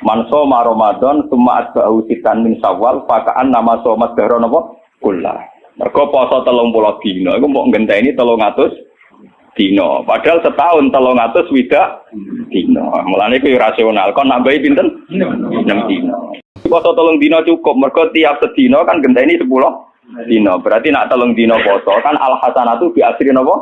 Man shoma Ramadan summa atba'ahu sitan min Syawal faka'an nama shoma dahra napa kullah. Mergo poso 30 dina iku mbok ngenteni 300 dina. Padahal setahun 300 dina. Mulane iku rasional. Kon nambahi pinten? 6 dina. Poso 3 dina cukup mergo tiap sedina kan ngenteni 10 dina. Berarti nak 3 dina poso kan al hasanatu bi asri napa?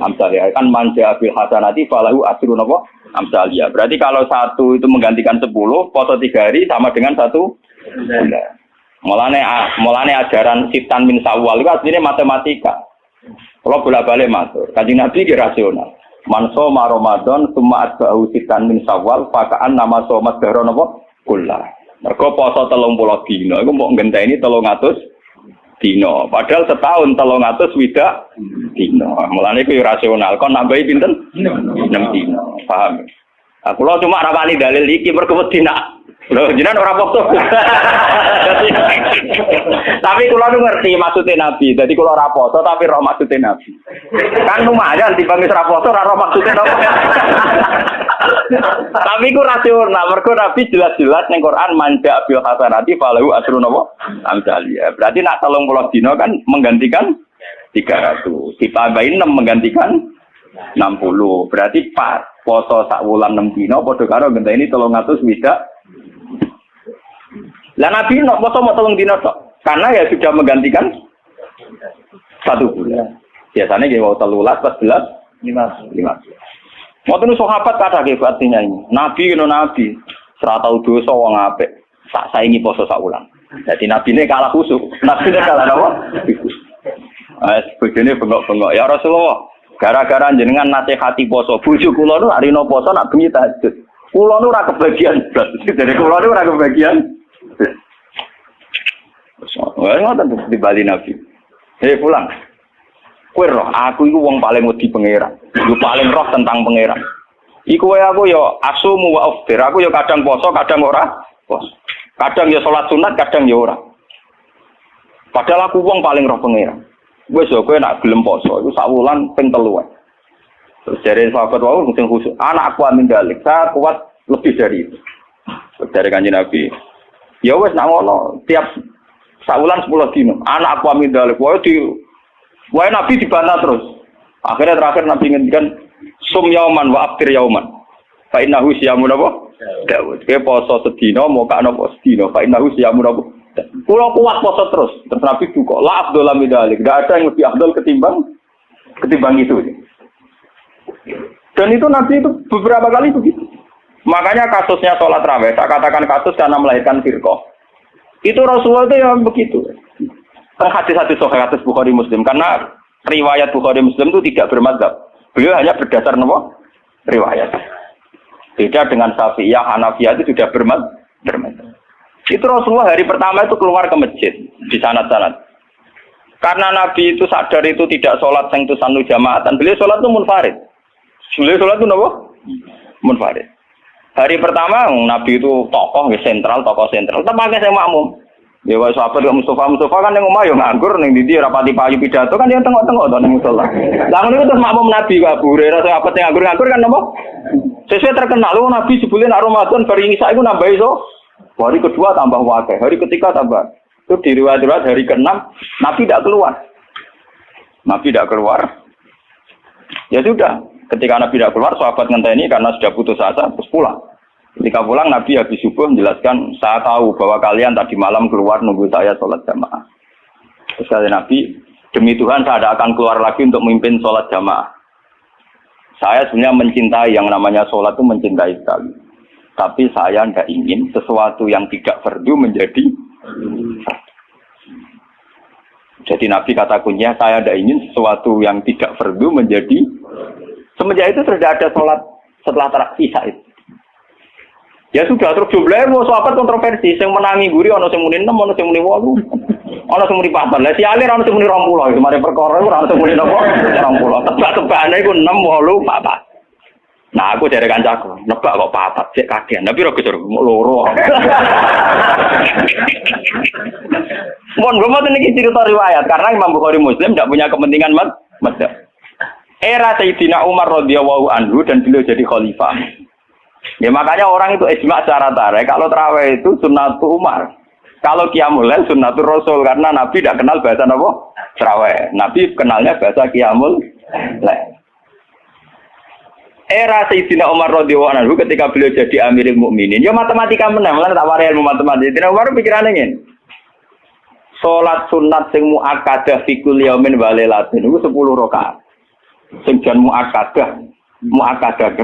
Amsalih. Kan manja bil hasanati falahu asru napa? Amsalia. Berarti kalau satu itu menggantikan 10, poso 3 hari sama dengan 1 bulan. Mulane ajaran sitan min Syawal itu aslinya matematika. Kalau bolak-balik matur, Kanjeng Nabi ki rasional. Man shoma Ramadan summa atba'ahu sitan min Syawal faka'an nama shoma dahra napa kullah. Mergo poso 30 dina iku mbok ngenteni 300 dina. Padahal setahun 300 dina. Mulane iku rasional. Kon nambahi pinten? 6 dina. Paham? Aku lho cuma ra wani dalil iki mergo wedi nak. Lho jenengan ora foto. Tapi kula nu ngerti maksude Nabi. Dadi kula ora foto tapi roh maksude Nabi. Kan lumayan dibanding ora foto ora roh maksude napa. Tapi ku rasional mergo Nabi jelas-jelas ning Quran manja bil hasanati falahu asrun napa amsalia. Berarti nak 30 dina kan menggantikan 300. Ditambahin 6 menggantikan 60. Berarti pas poso sak wulan 6 dina padha karo ngenteni 300 Lah Nabi nok poso mau 3 dina tok. Karena ya sudah menggantikan 1 bulan. Biasanya nggih wau 13, 14, 15. Ngoten sahabat kata nggih artinya ini. Nabi kena nabi, ora tau dosa wong apik. Sak saingi poso sak wulan. Jadi nabine kalah khusuk. Nabine kalah napa? Bojone bengok-bengok. Ya Rasulullah, gara-gara jenengan nasihati poso, bojo kula nu arino poso nak bengi tahajud. Kula nu ora kebagian blas. Jadi kula nu ora kebagian. Wah, ngoten di Bali Nabi. Pulang. Kowe roh, aku iku wong paling wedi pangeran. Yo paling roh tentang pangeran. Iku wae aku yo asumu wa aftir. Aku yo kadang poso, kadang ora poso. Kadang yo salat sunat, kadang yo ora. Padahal aku wong paling roh pangeran. Wis yo kowe nak gelem poso iku sak wulan ping 3. Terus jare sahabat wae sing khusus, anakku amin dalik, saya kuat lebih dari itu. Dari Kanjeng Nabi. Ya wis nak ngono, tiap sak wulan 10 dino. Anakku amin dalik, wae Nabi dibantah terus. Akhirnya terakhir Nabi ngendikan sum yauman wa aftir yauman. Fa innahu siyamun apa? Daud. Ke poso sedina moka napa sedina. Fa innahu siyamun apa? Kulo kuat poso terus. Terus Nabi duka, la afdal min dalik. Enggak ada yang lebih afdal ketimbang itu. Dan itu Nabi itu beberapa kali begitu. Makanya kasusnya sholat raweh, saya katakan kasus karena melahirkan firqah. Itu Rasulullah itu yang begitu. Hadis-hadis sahih hadis Bukhari Muslim, karena riwayat Bukhari Muslim itu tidak bermadzhab. Beliau hanya berdasar nama riwayat. Beda dengan Syafi'iyah, Hanafiyah itu sudah bermadzhab. Itu Rasulullah hari pertama itu keluar ke masjid di sanad-sanad. Karena Nabi itu sadar itu tidak sholat sengtusan jamaatan, beliau sholat itu munfarid. Beliau sholat itu apa? Munfarid. Hari pertama Nabi itu tokoh sentral. Tempatnya saya makmum. Ya wis sahabat kok Mustafa kan yang omah yo nganggur ning ndi rapati payu pidato kan yang tengok-tengok to ning musala. Lah ngono terus makmum Nabi kok Abu Hurairah sahabat yang nganggur kan napa? Sesuai terkenal lu Nabi sebelum Ramadan bari ngisa iku nambahi so. Hari kedua tambah wakil, hari ketiga tambah. Itu di riwayat hari ke-6 Nabi tidak keluar. Ya sudah, ketika Nabi tidak keluar sahabat ngenteni karena sudah putus asa terus pulang. Ketika pulang Nabi habis subuh menjelaskan, saya tahu bahwa kalian tadi malam keluar nunggu saya sholat jamaah. Terus kata Nabi, demi Tuhan saya tidak akan keluar lagi untuk memimpin sholat jamaah. Saya sebenarnya mencintai yang namanya sholat itu mencintai sekali. Tapi saya tidak ingin sesuatu yang tidak fardu menjadi fardu. Jadi Nabi kata kuncinya, saya tidak ingin sesuatu yang tidak fardu menjadi. Semenjak itu tidak ada sholat setelah isya itu. Ya sudah, terus jumlahnya mau sahabat kontroversi, yang menangi guri, ada yang muni 6, ada yang muni 8, ada yang muni 4. Lah si alir ada yang muni 20, itu mari perkara itu ada yang muni 20. Tebak-tebakannya itu 6, 8. Nah aku dari kancaku, nebak kok 4, cek kagian, tapi roh kejar, mau loro. Mohon gue ini cerita riwayat, karena Imam Bukhari Muslim tidak punya kepentingan madzhab. Era Sayyidina Umar radhiyallahu anhu dan beliau jadi khalifah. Ya makanya orang itu ijma secara tarik. Kalau tarawih itu sunnatul Umar. Kalau qiyamul lail sunnatul Rasul karena Nabi tidak kenal bahasa apa? Tarawih. Nabi kenalnya bahasa qiyamul lail. Era Sayyidina Umar radhiyallahu anhu ketika beliau jadi Amirul Mukminin, ya matematika menang, lan tak warai ilmu matematika. Sayyidina Umar pikirane ngene. Salat sunat sing muakkadah fi kulli yaumin wa lailatin iku 10 rakaat. Sing jan muakkadah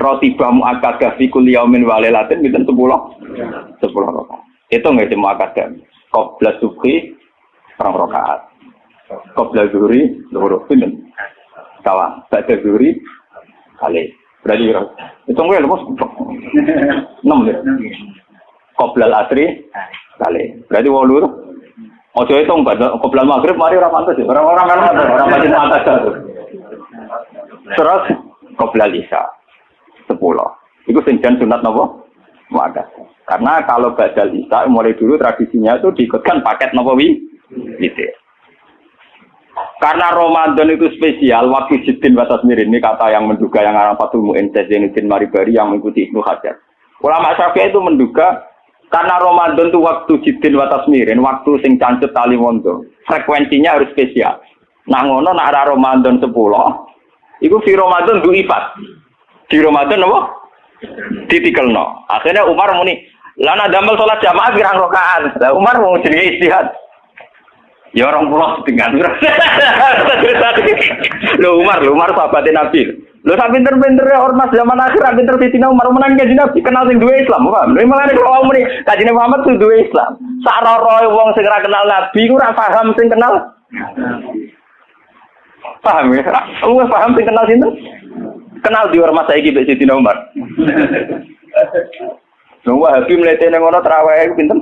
rotibah muakkadah fi kulli yaumin wa lailatin pinten 10 rakaat. Itu nggak sih muakkadah. Qabla subhi 2 rakaat. Qabla zuhri 2 pinten. Kawan, ba'da zuhri kali. Berarti itu gue lepas 6 ya. Qoblal asri kali. Berarti 8. Ojo itu qoblal maghrib mari ora pantes ya. Orang-orang kan orang pasti pantes. Terus qoblal isya 10. Iku sing jan sunat napa? Muakkad. Karena kalau badal isya mulai dulu tradisinya itu diikutkan paket napa gitu. Karena Ramadan itu spesial, waktu Jiddin wa Tasmirin ini kata yang menduga yang arah Fathul Mu'in Zainuddin Maribari yang mengikuti Ibnu Hajar. Ulama Syafi'i itu menduga karena Ramadan itu waktu Jiddin wa Tasmirin, waktu sing cancut tali mondo, frekuensinya harus spesial. Nah ngono nak arah Ramadan 10, itu di Ramadan du'ifat. Di Ramadan apa? Ditikelno. Akhirnya Umar muni, lana damel sholat jamaah pirang rakaat. Lah Umar mau jenenge istihad. Ya orang pulau dengan lo Umar sahabatnya Nabi. Lo sampai pinter-pinter ormas zaman akhir pinter Sayyidina Umar menang kaji Nabi kenal sing duwe Islam, paham? Lha malah nek wong muni kaji Muhammad tuh duwe Islam. Sarara wong sing ora kenal Nabi ku ora paham sing kenal. Paham ya? Wong paham sing kenal sinten? Kenal di ormas saiki mbek Sayyidina Umar. Wong Wahabi mletene ngono traweh pinten?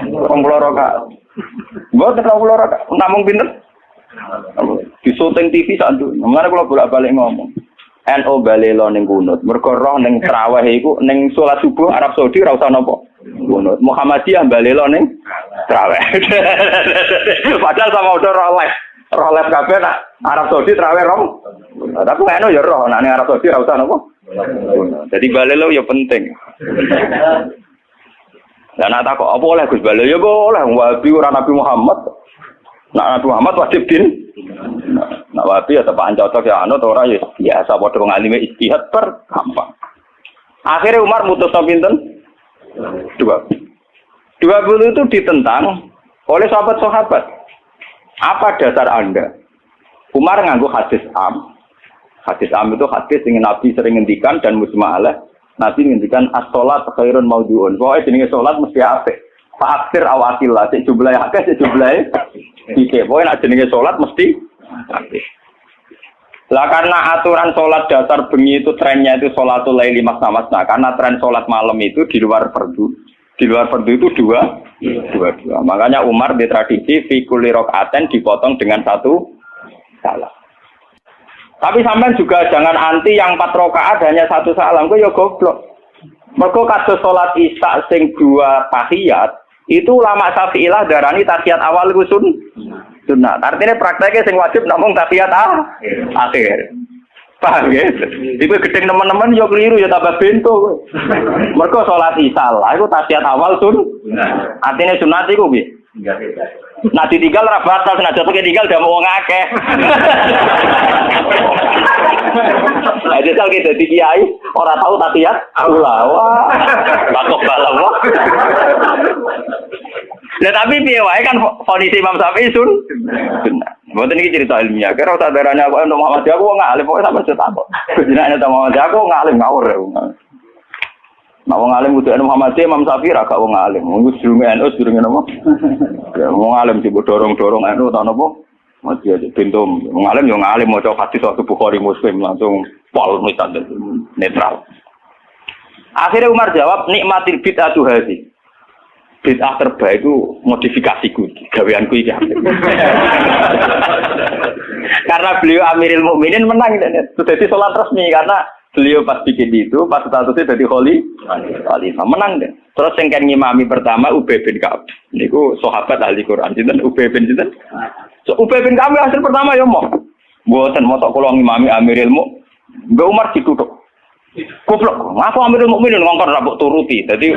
20 rakaat. Mbok terlalu loro namung pinten? Di syuting TV santu. Mangane kula bolak-balik ngomong. NU balelo ning kunut. Mergo roh ning traweh iku ning salat subuh Arab Saudi ora usah napa. Kunut. Muhammadiyah balelo ning traweh. Padahal sama udah roh live kabeh nak Arab Saudi traweh rom. Tapi NU ya roh nek Arab Saudi ora usah napa. Jadi balelo ya penting. Lah nak takok apa oleh Gus Balo ya boleh Wahabi ora Nabi Muhammad. Nak Nabi Muhammad wajib din. Nak Wahabi ya tepak cocok ya anut ora ya biasa padha wong alime ijtihad per gampang. Akhirnya Umar mutusno pinten? 20 itu ditentang oleh sahabat-sahabat. Apa dasar Anda? Umar nganggo hadis am. Hadis am itu hadis yang Nabi sering ngendikan dan mujma' alaih. Nabi ngendikan as-sholat khairun maudhu'un. Pokoke jenenge salat mesti apik. Fa'akhir awatillah, sik jumlahe akeh, sik jumlahe dikit. Pokoke nek jenenge salat mesti apik. Lah karena aturan salat dasar bengi itu trennya itu sholatul laili masna-masna. Karena tren salat malam itu di luar fardu. Di luar fardu itu dua. Makanya Umar di tradisi fi kulli rakaatin dipotong dengan 1 salam. Tapi sampean juga jangan anti yang 4 rakaat hanya 1 salam, kok ya goblok. Mergo kados salat Isya sing 2 tahiyat, itu ulama Syafi'iyah darani tahiyat awal iku sunnah. Artinya prakteknya sing wajib namung tahiyat akhir. Paham ya? Iku gedeng teman-teman yo keliru ya tambah bento. Mergo salat Isya lah iku tahiyat awal sunnah. Artinya sunat iku piye? Nah ditinggal ora batas, nek jatuh tinggal udah mau wong akeh. Aja sal kita dadi kiai ora tahu tahiyat ula. Wah. Bakok balawa. Lah tapi piye wae kan kondisi Imam Syafi'i sunnah. Mboten iki cerita ilmiah. Kira sadarane aku untuk Muhammad aku wong alim pokoke sampe takok. Jenenge ta Muhammad aku ngalim ngawur. Nah, wong alim kudu Muhammad Imam Syafi'i ra gak wong alim. Wong sedurunge NU sedurunge napa? Ya wong alim didorong-dorong NU ta napa? Mati aja pintum. Wong alim yo ngalim maca hadis satu Bukhari Muslim langsung pol netral. Akhirnya Umar jawab nikmatil bid'atu hadhi. Bid'ah terbaik itu modifikasiku, gaweanku iki. Karena beliau Amirul Mukminin menang sudah di salat resmi karena beliau pas bikin itu, pas statusnya jadi khalifah, menang deh. Terus yang kan ngimami pertama Ubay bin Ka'ab. Niku sahabat ahli Quran. Sinten Ubay bin sinten? So Ubay bin Ka'ab hasil pertama ya mau. Mboten motok kula ngimami Amirul Mukminin. Mbak Umar ditutup. Goblok, aku Amirul Mukminin ngongkon ra mbok turuti. Dadi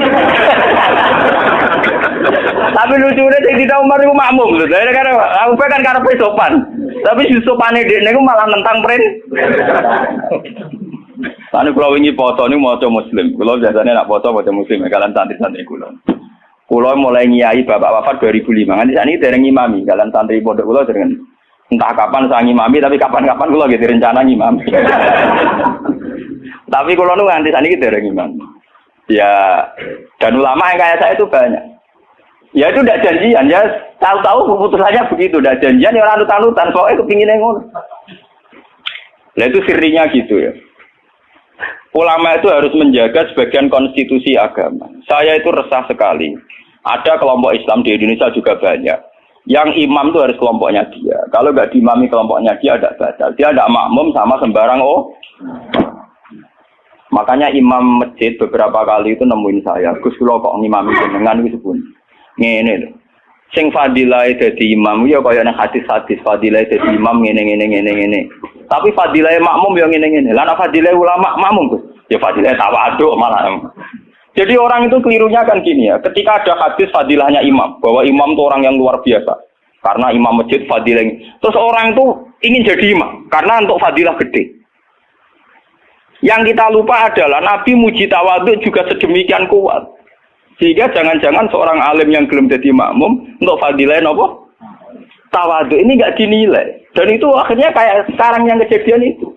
tapi lucunya sing tidak Umar iku makmum lho. Karena aku kan karepe sopan. Tapi si sopane dekne iku malah nentang prin. Ane kula wingi foto niku maca muslim. Kula biasane nak foto maca muslim kalian santri-santri kula. Kula mulai ngiyai bapak wafat 2005. Nganti sakniki dereng ngimami kalian santri pondok kula dereng entah kapan saya ngimami tapi kapan-kapan kula nggih direncana ngimami. Tapi kalau nu nganti saat ini dereng iman. Ya, dan ulama yang kayak saya itu banyak. Ya itu tidak janjian, ya tahu-tahu keputusannya begitu, tidak janjian ya orang anut-anutan, soalnya kepinginnya ngono. Nah itu sirinya gitu ya. Ulama itu harus menjaga sebagian konstitusi agama. Saya itu resah sekali. Ada kelompok Islam di Indonesia juga banyak. Yang imam itu harus kelompoknya dia. Kalau nggak diimami kelompoknya dia ada batal. Dia ada makmum sama sembarang Makanya imam masjid beberapa kali itu nemuin saya, Gus kula kok ngimami jenengan iki sepun. Ngene lho. Sing fadilah dadi imam ya kaya nang hadis-hadis fadilah dadi imam ngene. Tapi fadilah makmum ya ngene. Lah nek fadilah ulama makmum Gus, ya fadilah tawadhu malah. Jadi orang itu kelirunya kan gini ya, ketika ada hadis fadilahnya imam, bahwa imam itu orang yang luar biasa. Karena imam masjid fadilah. Terus orang itu ingin jadi imam karena untuk fadilah gede. Yang kita lupa adalah Nabi muji tawadhu juga sedemikian kuat. Sehingga jangan-jangan seorang alim yang belum jadi makmum untuk fadilah apa? Tawadhu ini enggak dinilai. Dan itu akhirnya kayak sekarang yang kejadian itu.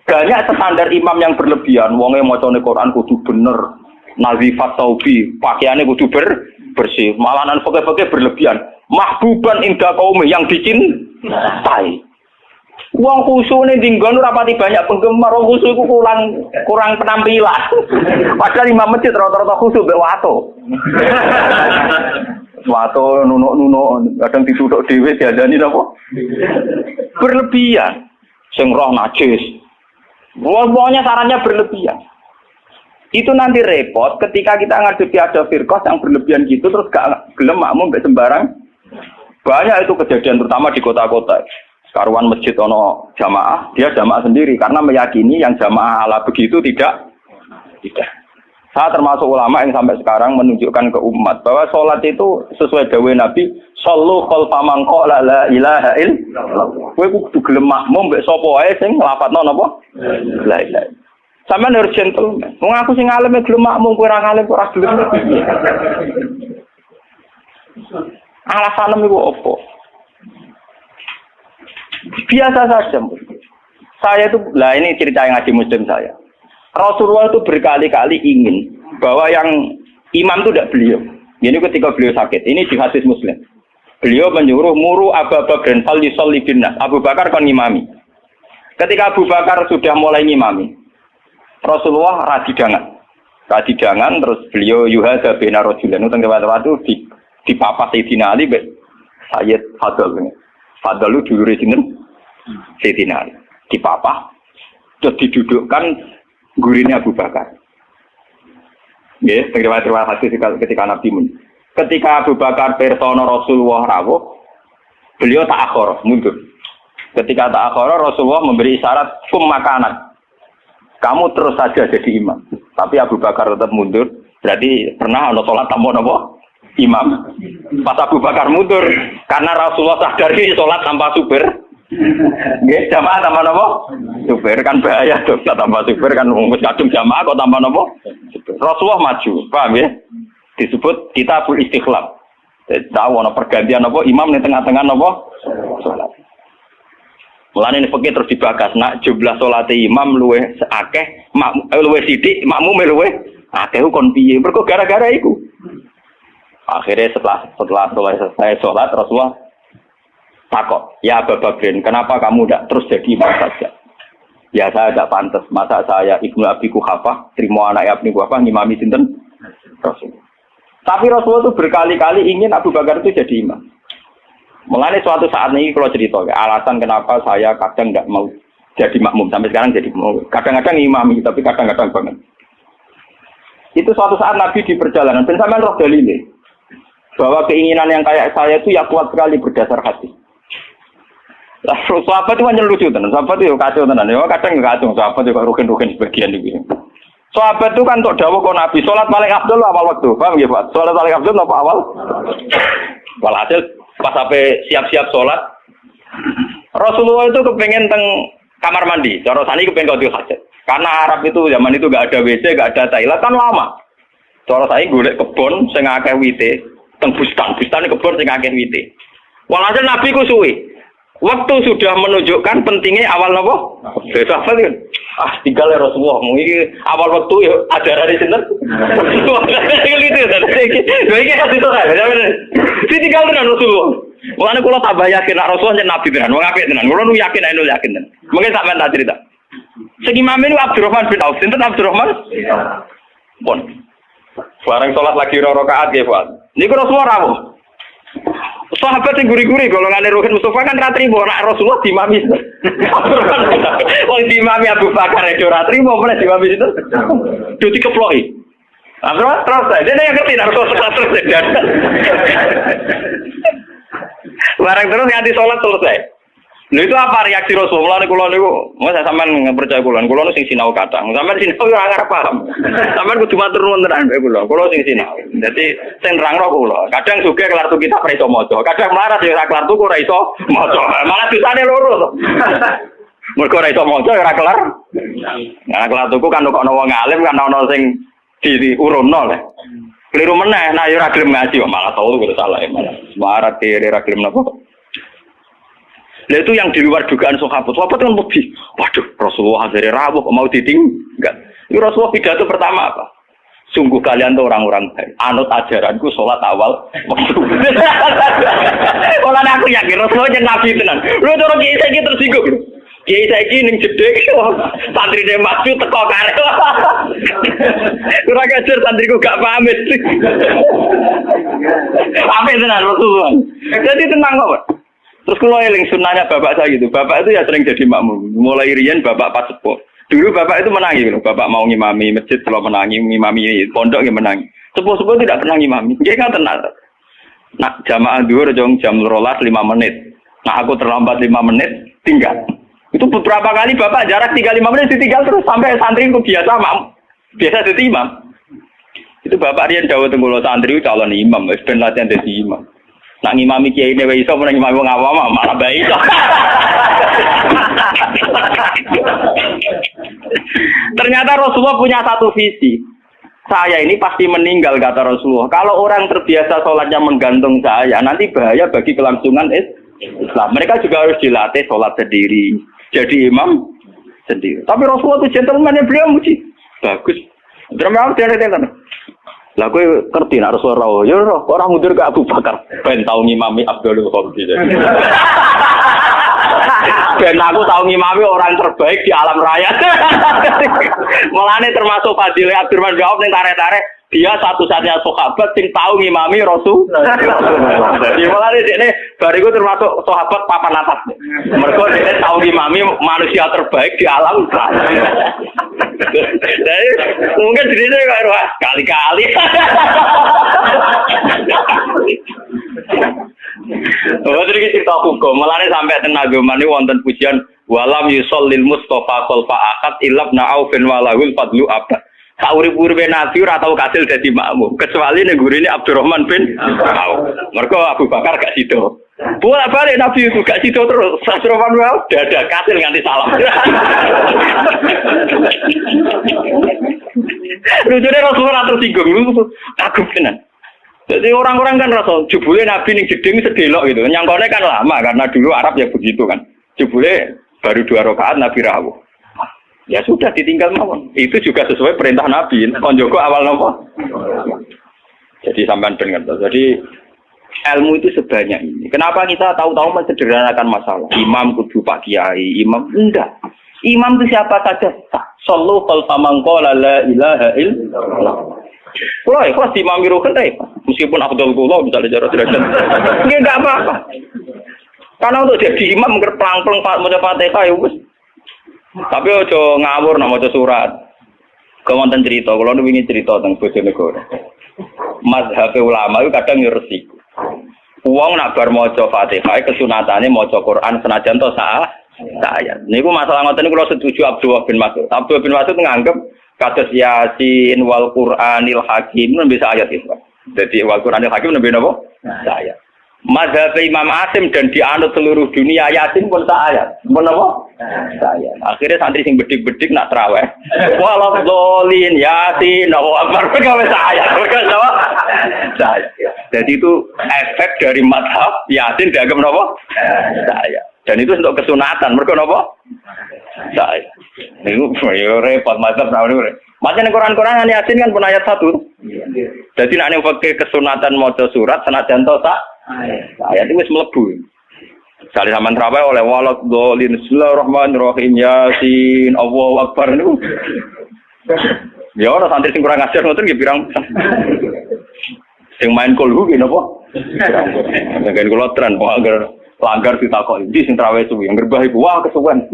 Banyak standar imam yang berlebihan. Wonge macane Quran kudu bener, nazifat taubi, pakaiannya kudu bersih. Malahan pakai-pakai berlebihan. Mahbuban indah kaum yang dicintai. Wong khusyuk ning dinggon ora pati banyak penggemar, wong khusyuk iku kurang penampilan. Padahal imam masjid rata-rata khusyuk mbek wato. Wato nunuk-nunuk, kadang dituthuk dhewe diandani napa? Berlebihan. Sing roh najis. Pokoknya sarannya berlebihan. Itu nanti repot ketika kita ngadepi ada firqah yang berlebihan gitu terus gak gelem makmum mbek sembarang. Banyak itu kejadian terutama di kota-kota. Karuan masjid ono jamaah, dia jamaah sendiri karena meyakini yang jamaah ala begitu tidak. Saya termasuk ulama yang sampai sekarang menunjukkan ke umat bahwa sholat itu sesuai dawuh Nabi, shollu khalfa man qala la ilaha illallah. Kowe kudu gelem makmum mbek sapa wae sing nglafadzno napa? La ilaha. Sampeyan harus gentle. Wong aku sing alim gelem makmum, kowe ora alim ora gelem. Alasan niku opo? Biasa saja. Saya itu, ini cerita yang ngaji muslim saya. Rasulullah itu berkali-kali ingin bahwa yang imam itu tidak beliau. Ini ketika beliau sakit. Ini di hadis muslim. Beliau menyuruh muru Abu Bakar fal yusalli binnas. Abu Bakar kon ngimami. Ketika Abu Bakar sudah mulai ngimami, Rasulullah radidangan terus beliau yuhadza bina rajulan teng waktu di papa Sayyidina Ali Sayyid Fadl. Fadl itu dulure sinten? Sayyidina Ali. Dipapah terus didudukkan gurine Abu Bakar. Nggih, terima kasih ketika Nabi mun. Ketika Abu Bakar persona Rasulullah rawuh, beliau ta'akhir, mundur. Ketika ta'akhir Rasulullah memberi isyarat makanan. Kamu terus saja jadi imam. Tapi Abu Bakar tetap mundur. Berarti pernah ana salat tanpa napa? Imam. Pas Abu Bakar mundur karena Rasulullah sadari sholat tanpa supir. Nggih, jamaah tanpa napa? Supir kan bahaya tuh, tanpa supir kan wis kadung jamaah kok tanpa napa? Rasulullah maju, paham ya? Disebut kitabul istikhlaf. Tahu ana pergantian napa imam ning tengah-tengah napa? Salat. Mulane fikih terus dibagas nak jumlah salate imam luwih akeh, luwih sithik, makmum luwih akeh kon piye? Mergo gara-gara iku. Akhirnya setelah selesai sholat Rasulullah takut, ya Abu Bakrin, kenapa kamu tidak terus jadi imam saja? Ya saya tidak pantas, masa saya Ibnu Abi Quhafah, terima anak Ibnu Quhafah ngimami sinten Rasul. Tapi Rasulullah itu berkali-kali ingin Abu Bakar itu jadi imam. Mulai suatu saat ini kalau cerita, alasan kenapa saya kadang tidak mau jadi makmum sampai sekarang jadi mau. Kadang-kadang imami, tapi kadang-kadang banget. Itu suatu saat Nabi di perjalanan, dan sampai roh dalile. Bahwa keinginan yang kayak saya itu ya kuat sekali berdasar hati. Lah sahabat itu hanya lucu tenan. Sahabat itu kacau tenan. Ya kadang kacau sahabat juga rugen-rugen sebagian iki. Sahabat itu kan untuk dawuh kok Nabi salat paling afdal awal waktu. Paham nggih, Pak? Salat paling afdal apa awal? Walhasil pas sampai siap-siap salat Rasulullah itu kepengen teng kamar mandi. Cara sani kepengen qadhi hajat. Karena Arab itu zaman itu enggak ada WC, enggak ada toilet kan lama. Cara saya golek kebon sing akeh wite, teng bustan kebon sing akeh wite. Walhasil Nabi ku suwe. Waktu sudah menunjukkan pentingnya awal napa? Besok apa kan? Tinggal ya Rasulullah. Mungkin awal waktu ya ajaran di sini. Gitu tadi. Ini kasih tahu kan? Si tinggal tenan Rasulullah. Mulane kula tambah yakin nek Rasulullah yen nabi tenan. Wong apik tenan. Kula nu yakin nek yakin tenan. Mungkin sampean tak cerita. Sing imam ini Abdurrahman bin Auf. Sinten Abdurrahman? Pun. Bareng salat lagi rakaat nggih, Pak. Niku Rasulullah rawuh. Sahabat yang guri-guri golongan Ruhin Mustafa kan ratri mau nak Rasulullah dimami. Wong dimami Abu Bakar itu ratri mau boleh dimami itu. Duti keploki. Terus saya dia yang ngerti Rasulullah terus. Barang terus nganti sholat selesai. Lha itu apa reaksi Rasulullah kula niku? Saya sampean percaya kula niku sing sinau kadang. Sampean sinau ora ngarep paham. Sampean kudu matur nuwun tenan mbek kula. Kula sing sinau. Dadi sing nerangno kula. Kadang sugih kelar tu kita ora iso maca. Kadang melarat ya ora kelar tuku ora iso maca. Malah dosane loro to. Mergo ora iso maca ora kelar. Nah kelar tuku kan kok ana wong alim kan ana sing diurunno le. Keliru meneh nek ora gelem ngaji kok malah tau kudu salah malah. Melarat dhewe ora gelem napa. Nah itu yang di luar dugaan sahabat. Sahabat kan lebih, waduh Rasulullah hari rawuh mau ditinggal. Itu Rasulullah pidato pertama apa? Sungguh kalian tuh orang-orang baik. Anut ajaranku sholat awal. Kalau aku yakin Rasulullah yang nabi tenan. Lu orang kiai saya tersinggung. Kiai saya ning jedek santri dia masuk teko karep. Kurang ajar santriku gak pamit. Pamit tenan Rasulullah. Jadi tenang kok. Terus kalau eling sunnahnya bapak saya gitu, bapak itu ya sering jadi makmum. Mulai riyen bapak pas sepuh. Dulu bapak itu menangi gitu, bapak mau ngimami masjid kalau menangi, ngimami pondok yang menangi. Sepuh-sepuh tidak pernah ngimami. Dia kan tenang. Nah jamaah dulu jam 12 5 menit. Nah aku terlambat 5 menit, tinggal. Itu beberapa kali bapak jarak 3-5 menit ditinggal terus sampai santri itu biasa jadi imam. Itu bapak riyen Jawa Tenggulo santri calon imam, wis ben latihan dadi imam. Nak ngimami kiai ini iso menang ngimami wong awam malah bae iso. Ternyata Rasulullah punya satu visi. Saya ini pasti meninggal kata Rasulullah. Kalau orang terbiasa sholatnya menggantung saya, nanti bahaya bagi kelangsungan Islam. Mereka juga harus dilatih sholat sendiri, jadi imam sendiri. Tapi Rasulullah itu gentleman yang beliau muji. Bagus. Terima kasih. Lah kowe ngerti nek Rasulullah ya ora mundur ke Abu Bakar ben tau ngimami Abdul Qadir. Ben aku tau ngimami orang terbaik di alam raya. Mulane termasuk Fadilah Abdurrahman bin Auf ning tarik-tarik dia satu-satunya sahabat sing tau ngimami Rasul. Jadi mulane dekne bariku termasuk sahabat papan atas. Mergo dekne tau ngimami manusia terbaik di alam raya. Jadi mungkin dirinya kayak kali-kali. Jadi kita hukum, melane sampai tenaga mani wonten pujian walam yusallil Mustafa khalfa akad ilabna aufin walahul fadlu abad. Saurip-uripe Nabi ora tau kasil dadi makmum kecuali ning gurine Abdurrahman bin Auf. Mergo Abu Bakar gak sido. Bolak-balik Nabi itu gak sido terus. Abdurrahman bin Auf dadak kasil nganti salam. Lucunya Rasulullah tersinggung, kagum tenan. Jadi orang-orang kan rasa jebule Nabi ning jeding sedelok gitu. Nyangkone kan lama karena dulu Arab ya begitu kan. Jebule baru 2 rakaat Nabi rawuh. Ya sudah ditinggal mawon. Itu juga sesuai perintah Nabi. Konjoko awal nopo. Jadi sampean dengar. Jadi ilmu itu sebanyak ini. Kenapa kita tahu-tahu mensederhanakan masalah? Imam kudu Pak Kiai, imam enggak. Imam itu siapa saja. Sallu khalfa man qala la ilaha illallah. Kalau ikhlas di imam Ruhin meskipun Abdul Qullah bisa jarak derajat. Enggak apa-apa. Karena untuk jadi imam ngerplang-plang maca Fatihah ya wis. Tapi aja ngawur nek maca surat. Kemonten cerita, kula wingi cerita tentang Bojonegoro. Mazhab ulama itu kadang ya resiko. Wong nak bar maca Fatihah kesunatane maca Quran senajan to ayat. Niku masalah ngoten niku kula setuju Abdullah bin Mas'ud. Abdullah bin Mas'ud nganggep kados Yasin wal Qur'anil Hakim nembe ayat itu. Jadi wal Qur'anil Hakim nembe napa? Ayat. Mazhab Imam Asim dan dianut seluruh dunia Yasin pun ayat. Pun apa? Ayat. Akhirnya santri sing bedik-bedik nak traweh. Walal dolin Yasin Allahu Akbar gawe ayat. Berkata ayat. Jadi itu efek dari mazhab Yasin dianggap napa? Ayat. Dan itu untuk kesunatan. Mereka napa? Ayat. Niku yo repot mazhab naon niku. Macam Quran-Quran Yasin kan pun ayat 1. Jadi nek ning fikih kesunatan maca surat senajan to ayat itu wis mlebu. Sale sampean traweh oleh walad dolin bismillahirrahmanirrahim Yasin Allahu Akbar niku. Ya ora santri sing kurang ajar ngoten nggih pirang. Sing main kulhu ki napa? Nek kula tren kok agar langgar ditakoki ndi sing traweh suwi ngerbah iku wah kesuwen.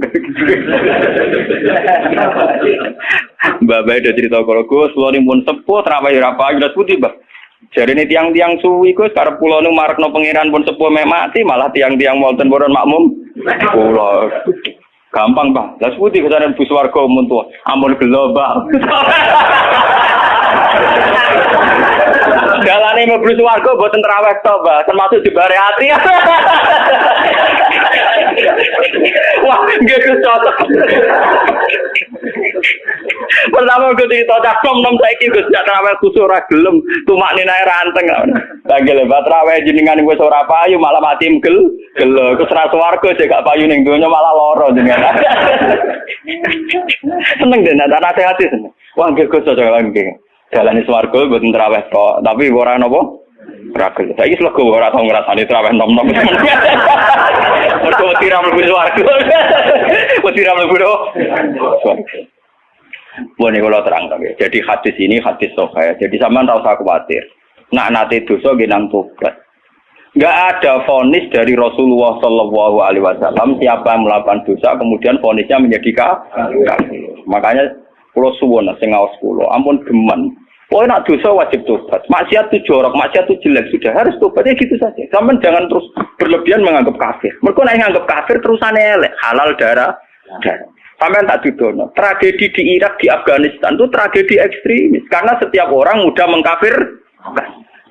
Mbak Bae ada cerita kalau Gus, kula nimpun sepuh traweh ora payu putih, Mbak. Jarine tiang-tiang suwi Gus karep kula nu marekno pangeran pun sepuh mek mati malah tiang-tiang wonten boron makmum. Kula gampang, Bang. Lah putih kesane bus warga mun tuwa. Ampun gelo, Bang. Dalane mlebu swarga boten traweh to, Mbak, termasuk jebare ati. Wah, nggih cocok. Pertama gue cerita cakap nom saiki Gus jak traweh kusuk ora gelem, tumakne nae ranteng. Lagi lebat traweh jenengan wis ora payu malah mati gelo. Gus ra swarga jek gak payu ning donya malah lara jenengan. Seneng den nasihat seneng. Wah, nggih Gus cocok nggih. Jalane swarga mboten traweh tok, tapi ora napa? Ora gelem. Saiki slego ora tau ngrasani traweh nom-nom. Mergo tiram mlebu swarga. Tiram mlebu swarga. Boleh kalau terang tapi. Jadi hadis ini hadis sahih. Jadi sampean ora usah khawatir. Nak nate dosa nggih nang tobat. Enggak ada vonis dari Rasulullah sallallahu alaihi wasallam siapa yang melakukan dosa kemudian vonisnya menjadi kafir. Makanya kula suwun sing ngaos kula, ampun geman. Oh nak dosa wajib tobat. Maksiat itu jorok, maksiat itu jelek sudah harus tobat ya gitu saja. Sampeyan jangan terus berlebihan menganggap kafir. Mergo nek nganggap kafir terusane elek, halal darah. Sampai tak didono. Tragedi di Irak, di Afghanistan itu tragedi ekstremis. Karena setiap orang mudah mengkafir.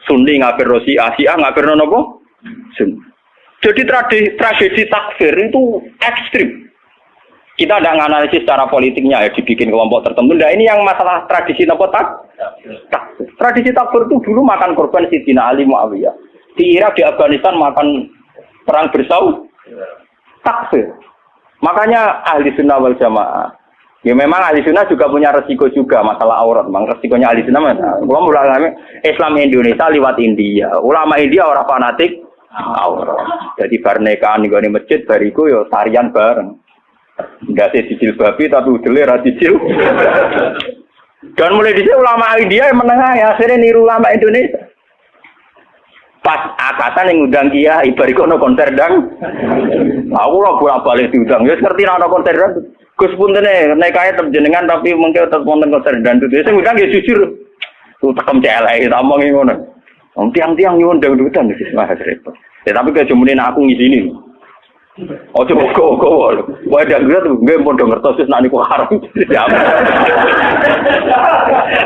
Sunni ngafir Rosia, Syiah ngafir nopo? Sunni. Jadi tragedi takfir itu ekstrim. Kita tidak menganalisis secara politiknya ya dibikin kelompok tertentu. Nah ini yang masalah tradisi nopo takfir. Tradisi takfir itu dulu makan korban Sidina Ali Muawiyah. Di Irak, di Afghanistan makan perang bersau. Takfir. Makanya ahli sunnah wal jamaah. Ya memang ahli sunnah juga punya resiko juga masalah aurat. Memang resikonya ahli sunnah. Ulama Islam Indonesia lewat India. Ulama India orang fanatik aurat. Jadi bar nikahan di masjid bariku yo tarian bareng. Enggak sih cicil babi tapi udele ra cicil. Dan mulai dhisik ulama India yang menengah ya akhirnya niru ulama Indonesia. Pas akatan yang ngundang kiai ibarik ono konser dang. Aku ora bolak-balik diundang. Ya ngerti ana konser dang. Gus puntene nek kae jenengan tapi mengke tetep wonten konser dang. Sing ngundang ya jujur. Tuh tekem celek tak omongi ngono. Wong tiang-tiang nyuwun dangdutan iki wah repot. Ya tapi kejemunin aku ngisini. Ojo kok. Wae dak ngira tuh nggih pun ngertos wis nek niku haram.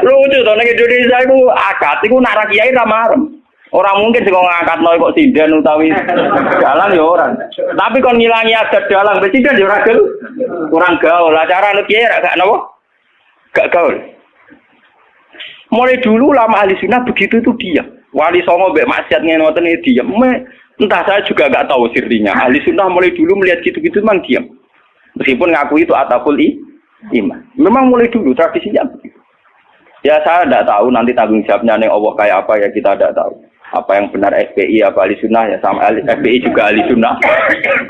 Lucu to nek Indonesia iku akad iku nak ra kiai ra marem. Orang mungkin sih kalau ngangkat noy kok sidan utawi dalang ya orang. Tapi kalau ngilangi adat dalang, sidan ya orang kurang gaul. Acara anak kiai gak nopo, gak gaul. Mulai dulu lama ahli sunnah begitu itu diam. Wali songo mbek maksiat ngoten iki diam. Entah saya juga gak tahu sirinya. Ahli sunnah mulai dulu melihat gitu-gitu memang diam. Meskipun ngaku itu atapul iman. Memang mulai dulu tradisinya begitu. Ya saya tidak tahu nanti tanggung jawabnya nih Allah kayak apa ya kita tidak tahu. Apa yang benar FPI apa ahli sunnah ya sama FPI juga ahli sunnah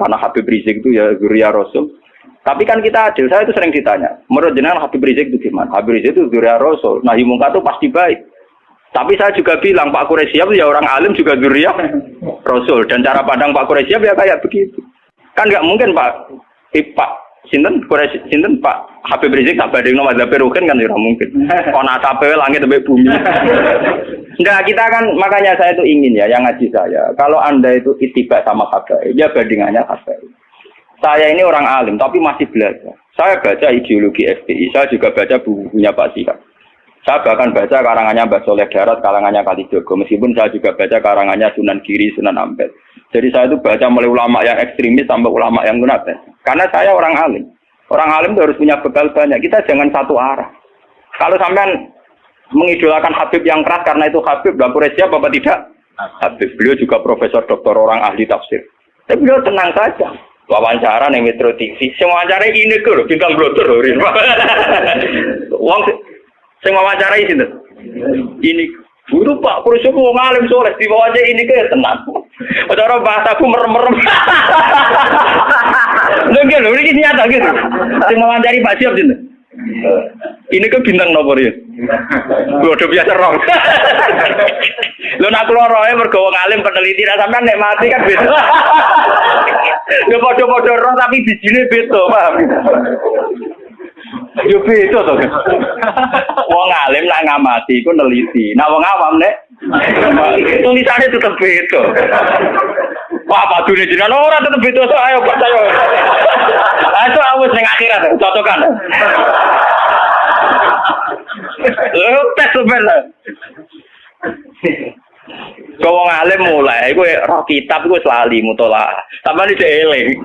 karena Habib Rizik itu ya zuriya Rasul. Tapi kan kita adil, saya itu sering ditanya menurut jenengan Habib Rizik itu gimana? Habib Rizik itu zuriya Rasul, nahi mungkar itu pasti baik. Tapi saya juga bilang Pak Quraisyab ya orang alim juga zuriya Rasul dan cara pandang Pak Quraisyab ya kayak begitu. Kan nggak mungkin Pak Sinten Pak Habib Rizik tak bandingno mazhab Ruhin kan ora mungkin. Ana asape langit sampai bumi. Enggak, kita kan makanya saya itu ingin ya yang ngaji saya. Kalau Anda itu ittiba sama habaib, ya bandingannya habaib. Saya ini orang alim tapi masih belajar. Saya baca ideologi FPI, saya juga baca bukunya Pak Sihab. Saya bahkan baca karangannya Mbah Soleh Darat, karangannya Kalijogo. Meskipun saya juga baca karangannya Sunan Giri, Sunan Ampel. Jadi saya itu baca mulai ulama yang ekstremis sampai ulama yang munafik. Karena saya orang alim. Orang alim itu harus punya bekal banyak. Kita jangan satu arah. Kalau sampean mengidolakan Habib yang keras karena itu Habib, dapur siap apa tidak? Habib. Beliau juga profesor doktor orang ahli tafsir. Tapi beliau tenang saja. Wawancara ning Metro TV. Sing wawancara ini kok bintang blotor lho. Wong sing wawancarai sinten? Ini guru Pak Kursi wong alim soleh diwawancara ini ke tenang. Cara bahasaku merem-merem. Lho iki nyata gitu. Sing wawancari Pak Siap sinten? Ini ke bintang nomor ya. Udah biasa rong. Lho nak loroe mergo wong alim peneliti ra sampean nek mati kan beda. Ya padha-padha roh tapi bijine beda, paham? Yo beda to. Wong alim nak ngamati iku neliti. Nah wong awam nek tulisane tetep beda. Wah, padune jenengan ora tetep beda so ayo percaya. Ayo awis ning akhirat cocokan. Lho tes sebenarnya. Kau wong alim mulai, gue roh kitab gue selali mutola. Tambah di eling.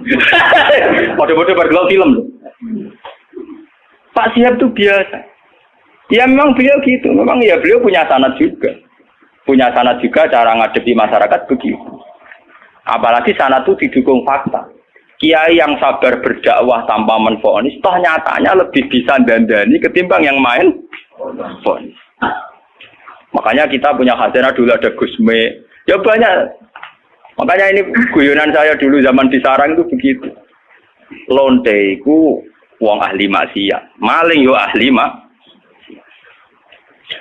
Mode-mode bergelau film. Pak Siap tuh biasa. Ya memang beliau gitu. Memang ya beliau punya sanad juga. Punya sanad juga cara ngadepi masyarakat begitu. Apalagi sanad itu didukung fakta. Kiai yang sabar berdakwah tanpa menfonis, toh nyatanya lebih bisa dandani ketimbang yang main fonis. Makanya kita punya khazanah dulu ada Gusme. Ya banyak. Makanya ini guyonan saya dulu zaman di sarang itu begitu. Lonte iku wong ahli maksiat. Maling yo ahli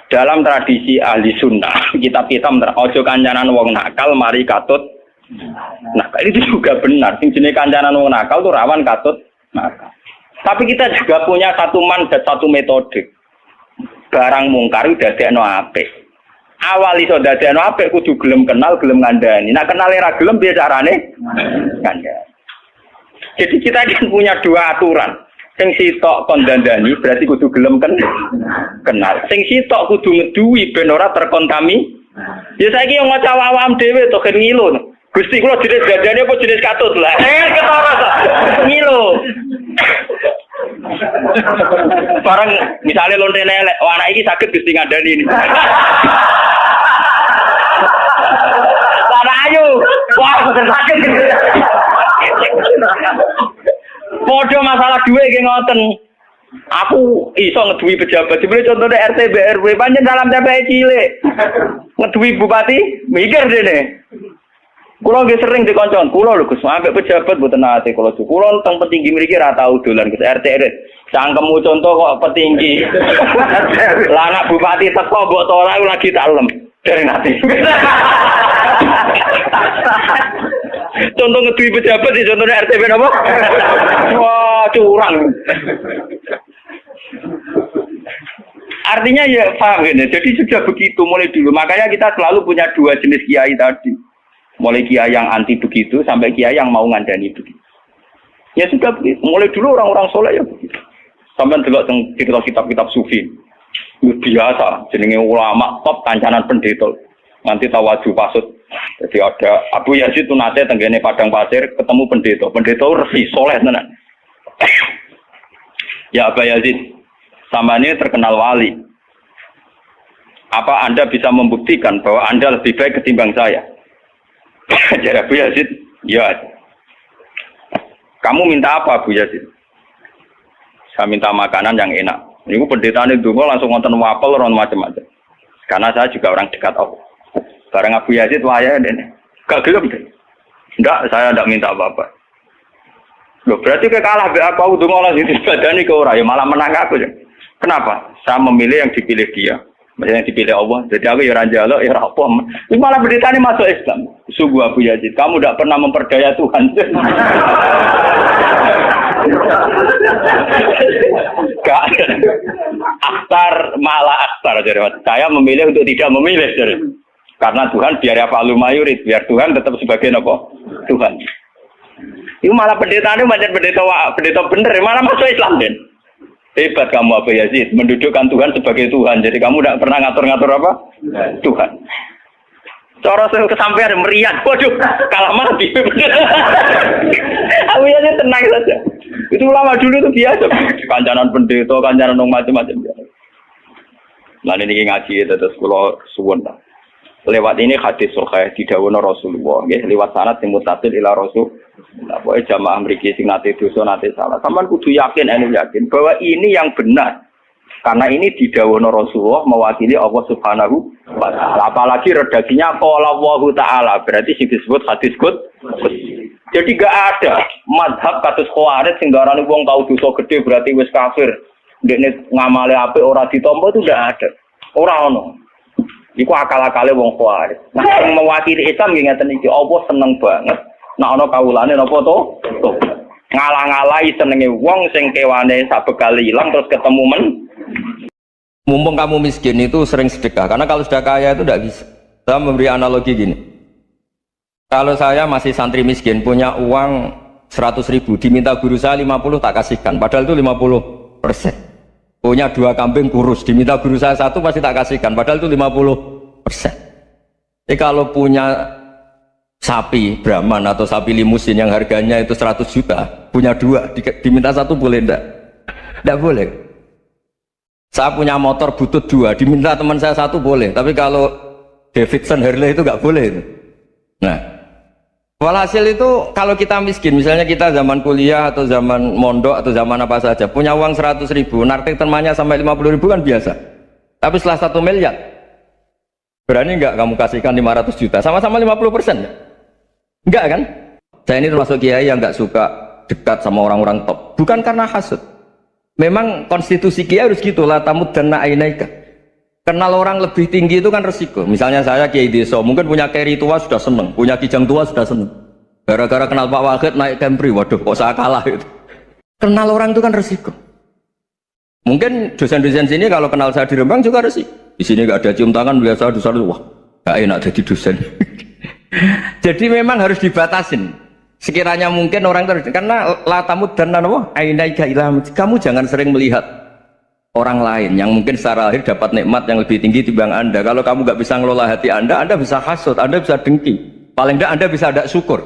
dalam tradisi ahli sunnah, kitab-kitab ojo kancanan wong nakal mari katut. Nah, itu juga benar. Sing jenenge kancanan wong nakal tuh rawan katut nakal. Tapi kita juga punya satu mandat, satu metode. Barang mungkar dadekno apik. Awal iso dadekno apik kudu gelem kenal, gelem ngandani. Nek kenal ora gelem piye carane? Ngandani. Jadi kita kan punya dua aturan. Sing sitok kon dandani berarti kudu gelem kenal. Sing sitok kudu ngeduwi ben ora terkontami. Ya saiki yang maca awam dhewe to gen ngilu. Gusti kula jenis dandani apa jenis katut lah. Ketara ta. Ngilu. Barang misalnya lonte elek, oh anak ini sakit Gusti ngandani ini. Sana ayo, wah bener sakit. Podo masalah duit ki ngoten. Aku iso ngeduwi pejabat, dibeli contohnya RT BRW pancen dalam TPI cilik. Ngeduwi bupati, mikir dene. Kulo nggih sering dikoncon, kulo lho Gus, sampe pejabat mboten nate kulo. Kulo teng petinggi mriki ra tau dolan Gus RT. Cangkemmu contoh kok petinggi. Lah anak bupati teko mbok to ora lagi dalem. Dari nate. Contoh ngeduwi pejabat di contohnya RT ben apa? Wah, curang. Artinya ya paham ini. Jadi sudah begitu mulai dulu. Makanya kita selalu punya dua jenis kiai tadi. Mulai kiai yang anti begitu sampai kiai yang mau ngandani begitu. Ya sudah begitu. Mulai dulu orang-orang soleh ya begitu. Sampai delok cerita kitab-kitab sufi. Biasa jenenge ulama top kancanan pendeta. Nanti tawaju pasut. Jadi ada Abu Yazid itu nate tenggene padang pasir ketemu pendeta. Pendeta resi soleh tenan. Ya Abu Yazid, sama ini terkenal wali. Apa Anda bisa membuktikan bahwa Anda lebih baik ketimbang saya? Jadi Abu Yazid, ya. Kamu minta apa Abu Yazid? Saya minta makanan yang enak. Ini pendeta ini dulu langsung nonton wapel orang macam-macam. Karena saya juga orang dekat Allah. Barang Abu Yazid waya dene. Gak gelem deh. Enggak, saya enggak minta apa-apa. Loh, berarti kalah be aku ndonga lan dibadani ke ora ya malah menang aku ya. Kenapa? Saya memilih yang dipilih dia. Maksudnya yang dipilih Allah. Jadi aku ya ora njaluk ya ora apa. Ini malah beritane masuk Islam. Sungguh Abu Yazid, kamu enggak pernah memperdaya Tuhan. Gak. Akhtar malah akhtar jadi saya memilih untuk tidak memilih jadi. Karena Tuhan biar apa lumayurit, biar Tuhan tetap sebagai apa? Tuhan. Itu malah pendeta ini macam pendeta bener, malah masuk Islam kan? Hebat kamu Abu Yazid, mendudukkan Tuhan sebagai Tuhan. Jadi kamu tidak pernah ngatur-ngatur apa? Tuhan. Cara saya kesampaian meriah, waduh, kalah mati. Abu Yazid tenang saja. Itu ulama dulu itu biasa. Kancanan pendeta, kancanan macam-macam. Lalu ini ngaji terus kalau suwun. Lewat ini hadis sahih didhawuhna Rasulullah nggih liwat sanad sing mutasil ila Rasul. Nah, pokoke jamaah mriki sing nate dosa nate salah. Sampeyan kudu yakin bahwa ini yang benar. Karena ini didhawuhna Rasulullah mewakili Allah Subhanahu wa taala. Apalagi redaksinya qala Allah taala, berarti sing disebut hadis qudsi. Jadi enggak ada mazhab kados Khawarij sing darani wong tau dosa gede berarti wis kafir. Ndekne ngamale apik ora ditampa itu enggak ada. Ora ono. Iku akal-akale wong Khawarij. Nah, yang mewakili Islam nggih ngeten iki, Allah seneng banget nek ana kawulane napa to? Ngalah-ngalahi senenge wong sing kewane sabekal ilang terus ketemu men. Mumpung kamu miskin itu sering sedekah, karena kalau sudah kaya itu tidak bisa. Saya memberi analogi gini. Kalau saya masih santri miskin, punya uang 100.000, diminta guru saya 50 tak kasihkan, padahal itu 50%. Punya 2 kambing kurus, diminta guru saya 1 pasti tak kasihkan, padahal itu 50%. Jadi kalau punya sapi Brahman atau sapi limusin yang harganya itu 100 juta, punya 2, diminta 1 boleh enggak? Enggak boleh. Saya punya motor butut 2, diminta teman saya 1 boleh, tapi kalau Davidson Harley itu enggak boleh. Nah, walhasil itu kalau kita miskin, misalnya kita zaman kuliah atau zaman mondok atau zaman apa saja, punya uang 100.000, narik temannya sampai 50.000 kan biasa. Tapi setelah 1 miliar, berani nggak kamu kasihkan 500 juta? Sama-sama 50%? Enggak kan? Saya ini termasuk kiai yang nggak suka dekat sama orang-orang top. Bukan karena hasud. Memang konstitusi kiai harus gitu, la tamuddanna ainaika. Kenal orang lebih tinggi itu kan resiko. Misalnya saya kiai desa, mungkin punya keri tua sudah seneng, punya kijang tua sudah seneng. Gara-gara kenal Pak Wahid naik Kempri, waduh kok saya kalah itu. Kenal orang itu kan resiko. Mungkin dosen-dosen sini kalau kenal saya di Rembang juga resiko. Di sini nggak ada cium tangan, biasa dosen, wah nggak enak jadi dosen. Jadi memang harus dibatasin. Sekiranya mungkin orang terus, karena la tamuddanna ainaika ila, kamu jangan sering melihat orang lain yang mungkin secara lahir dapat nikmat yang lebih tinggi dibanding Anda. Kalau kamu nggak bisa ngelola hati Anda bisa hasut, Anda bisa dengki. Paling tidak Anda bisa ada syukur.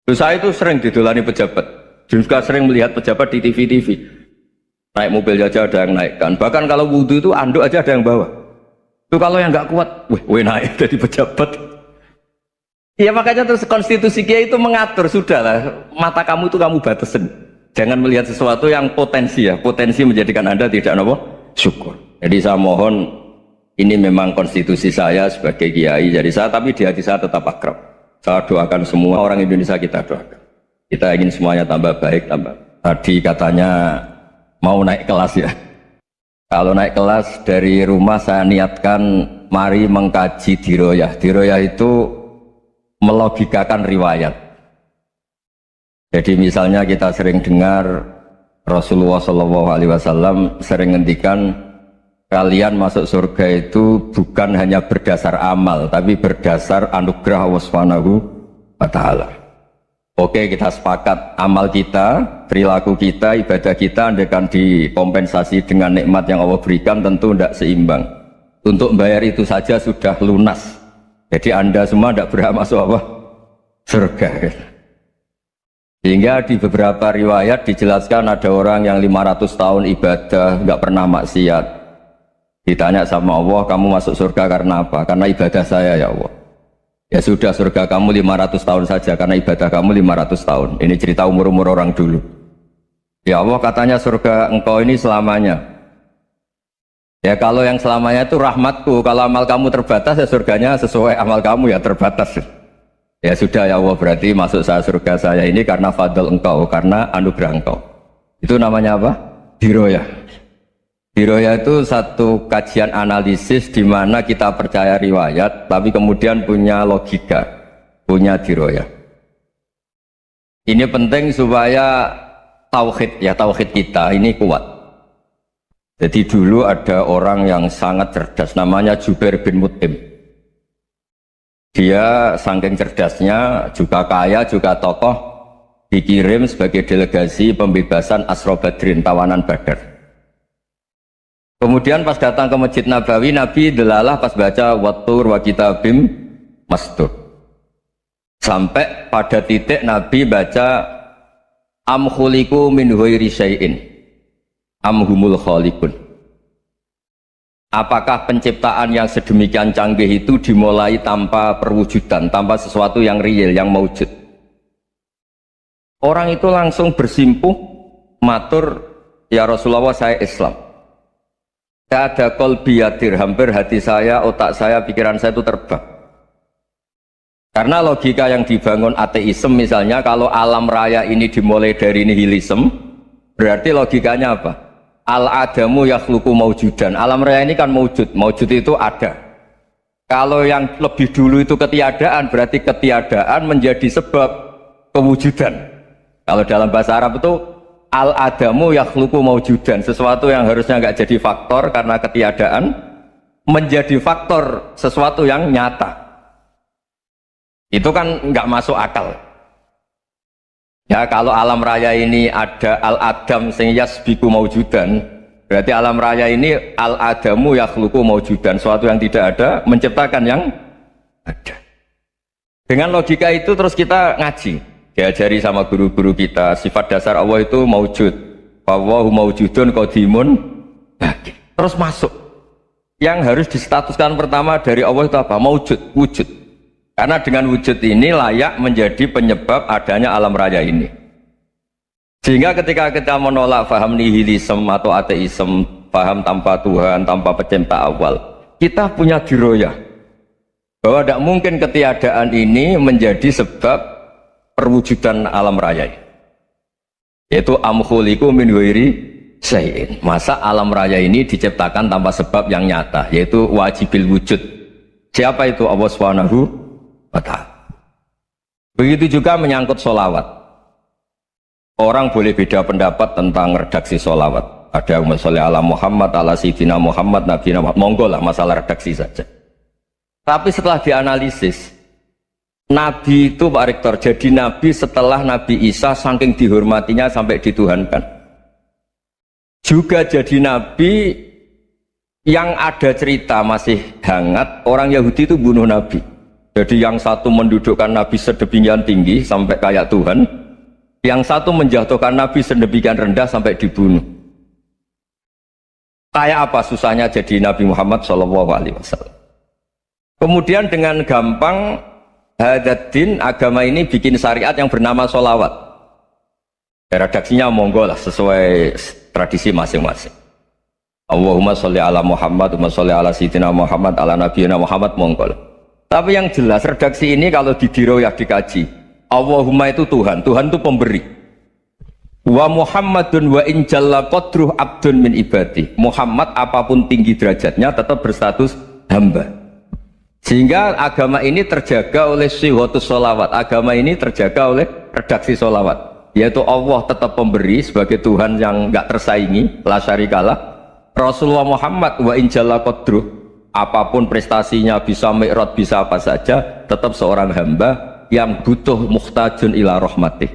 Terus saya itu sering didolani pejabat, juga sering melihat pejabat di TV. Naik mobil aja ada yang naikkan. Bahkan kalau wudhu itu anduk aja ada yang bawa. Itu kalau yang nggak kuat, weh naik jadi pejabat. Ya makanya terus konstitusi kiai itu mengatur, sudahlah mata kamu itu kamu batasin. Jangan melihat sesuatu yang potensi ya, potensi menjadikan Anda tidak apa? Syukur. Jadi saya mohon, ini memang konstitusi saya sebagai kiai, jadi saya, tapi di hati saya tetap akrab. Saya doakan semua orang Indonesia, kita doakan. Kita ingin semuanya tambah baik, tambah. Tadi katanya mau naik kelas ya. Kalau naik kelas dari rumah saya niatkan mari mengkaji diroyah. Diroyah itu melogikakan riwayat. Jadi misalnya kita sering dengar Rasulullah SAW sering ngendikan kalian masuk surga itu bukan hanya berdasar amal, tapi berdasar anugerah Allah Subhanahu wa Ta'ala. Oke, kita sepakat amal kita, perilaku kita, ibadah kita andaikan dikompensasi dengan nikmat yang Allah berikan tentu tidak seimbang. Untuk membayar itu saja sudah lunas. Jadi Anda semua tidak berhak masuk apa? Surga. Sehingga di beberapa riwayat dijelaskan ada orang yang 500 tahun ibadah, nggak pernah maksiat. Ditanya sama Allah, kamu masuk surga karena apa? Karena ibadah saya ya Allah. Ya sudah, surga kamu 500 tahun saja, karena ibadah kamu 500 tahun. Ini cerita umur-umur orang dulu. Ya Allah, katanya surga engkau ini selamanya. Ya kalau yang selamanya itu rahmatku, kalau amal kamu terbatas ya surganya sesuai amal kamu ya terbatas. Ya sudah ya Allah, berarti masuk saya surga saya ini karena fadl engkau, karena anugerah engkau. Itu namanya apa? Diroyah. Diroyah itu satu kajian analisis di mana kita percaya riwayat, tapi kemudian punya logika, punya diroyah. Ini penting supaya tauhid ya, tauhid kita ini kuat. Jadi dulu ada orang yang sangat cerdas namanya Jubair bin Mut'im. Dia saking cerdasnya, juga kaya, juga tokoh, dikirim sebagai delegasi pembebasan Asra Badrin, tawanan Badar. Kemudian pas datang ke Masjid Nabawi, Nabi delalah pas baca Wattur wa kitabim mastur. Sampai pada titik Nabi baca am khuliqu min ghairi syai'in am humul khaliqun. Apakah penciptaan yang sedemikian canggih itu dimulai tanpa perwujudan, tanpa sesuatu yang real, yang maujud? Orang itu langsung bersimpuh matur, ya Rasulullah, saya Islam. Ada qalbi yatir, hampir hati saya, otak saya, pikiran saya itu terbang. Karena logika yang dibangun ateisme misalnya, kalau alam raya ini dimulai dari nihilisme, berarti logikanya apa? Al-adamu yakhluqu maujudan. Alam raya ini kan maujud, maujud itu ada. Kalau yang lebih dulu itu ketiadaan, berarti ketiadaan menjadi sebab kewujudan. Kalau dalam bahasa Arab itu al-adamu yakhluqu maujudan, sesuatu yang harusnya nggak jadi faktor karena ketiadaan menjadi faktor sesuatu yang nyata. Itu kan nggak masuk akal. Ya, kalau alam raya ini ada al-adam sing yasbiku maujudan, berarti alam raya ini al-adamu yakhluqu maujudan, sesuatu yang tidak ada menciptakan yang ada. Dengan logika itu terus kita ngaji. Diajari sama guru-guru kita, sifat dasar Allah itu maujud. Wallahu maujudun qadimun. Terus masuk. Yang harus distatuskan pertama dari Allah itu apa? Maujud, wujud. Karena dengan wujud ini layak menjadi penyebab adanya alam raya ini. Sehingga ketika kita menolak faham nihilisme atau ateisme, faham tanpa Tuhan, tanpa pencipta awal, kita punya diroyah bahwa tidak mungkin ketiadaan ini menjadi sebab perwujudan alam raya, yaitu am khuliqu min ghairi syai'in. Masa alam raya ini diciptakan tanpa sebab yang nyata, yaitu wajibil wujud. Siapa itu? Allah Subhanahu wa ta'ala. Begitu juga menyangkut sholawat. Orang boleh beda pendapat tentang redaksi sholawat. Ada Allahumma sholli ala Muhammad, ala Sayyidina Muhammad, Nabi Muhammad. Monggo lah, masalah redaksi saja. Tapi setelah dianalisis, Nabi itu Pak Rektor jadi Nabi setelah Nabi Isa saking dihormatinya sampai dituhankan. Juga jadi Nabi yang ada cerita masih hangat, orang Yahudi itu bunuh Nabi. Jadi yang satu mendudukkan Nabi sedemikian tinggi sampai kayak Tuhan, yang satu menjatuhkan Nabi sedemikian rendah sampai dibunuh. Kayak apa susahnya jadi Nabi Muhammad SAW. Kemudian dengan gampang Hadaddin, agama ini bikin syariat yang bernama sholawat. Redaksinya monggo lah sesuai tradisi masing-masing. Allahumma sholli ala Muhammad, Allahumma sholli ala Sayyidina Muhammad, ala Nabiyina Muhammad, monggo lah. Tapi yang jelas redaksi ini kalau didiroyah dikaji, Allahumma itu Tuhan, Tuhan itu pemberi. Wa Muhammadun wa in jalla qadruh abdun min ibadi. Muhammad apapun tinggi derajatnya tetap berstatus hamba. Sehingga agama ini terjaga oleh sihotus sholawat. Agama ini terjaga oleh redaksi sholawat, yaitu Allah tetap pemberi sebagai Tuhan yang nggak tersaingi, la syarikalah. Rasulullah Muhammad wa injalla qadruh, apapun prestasinya, bisa mi'raj, bisa apa saja, tetap seorang hamba yang butuh muhtajun ila rahmatih.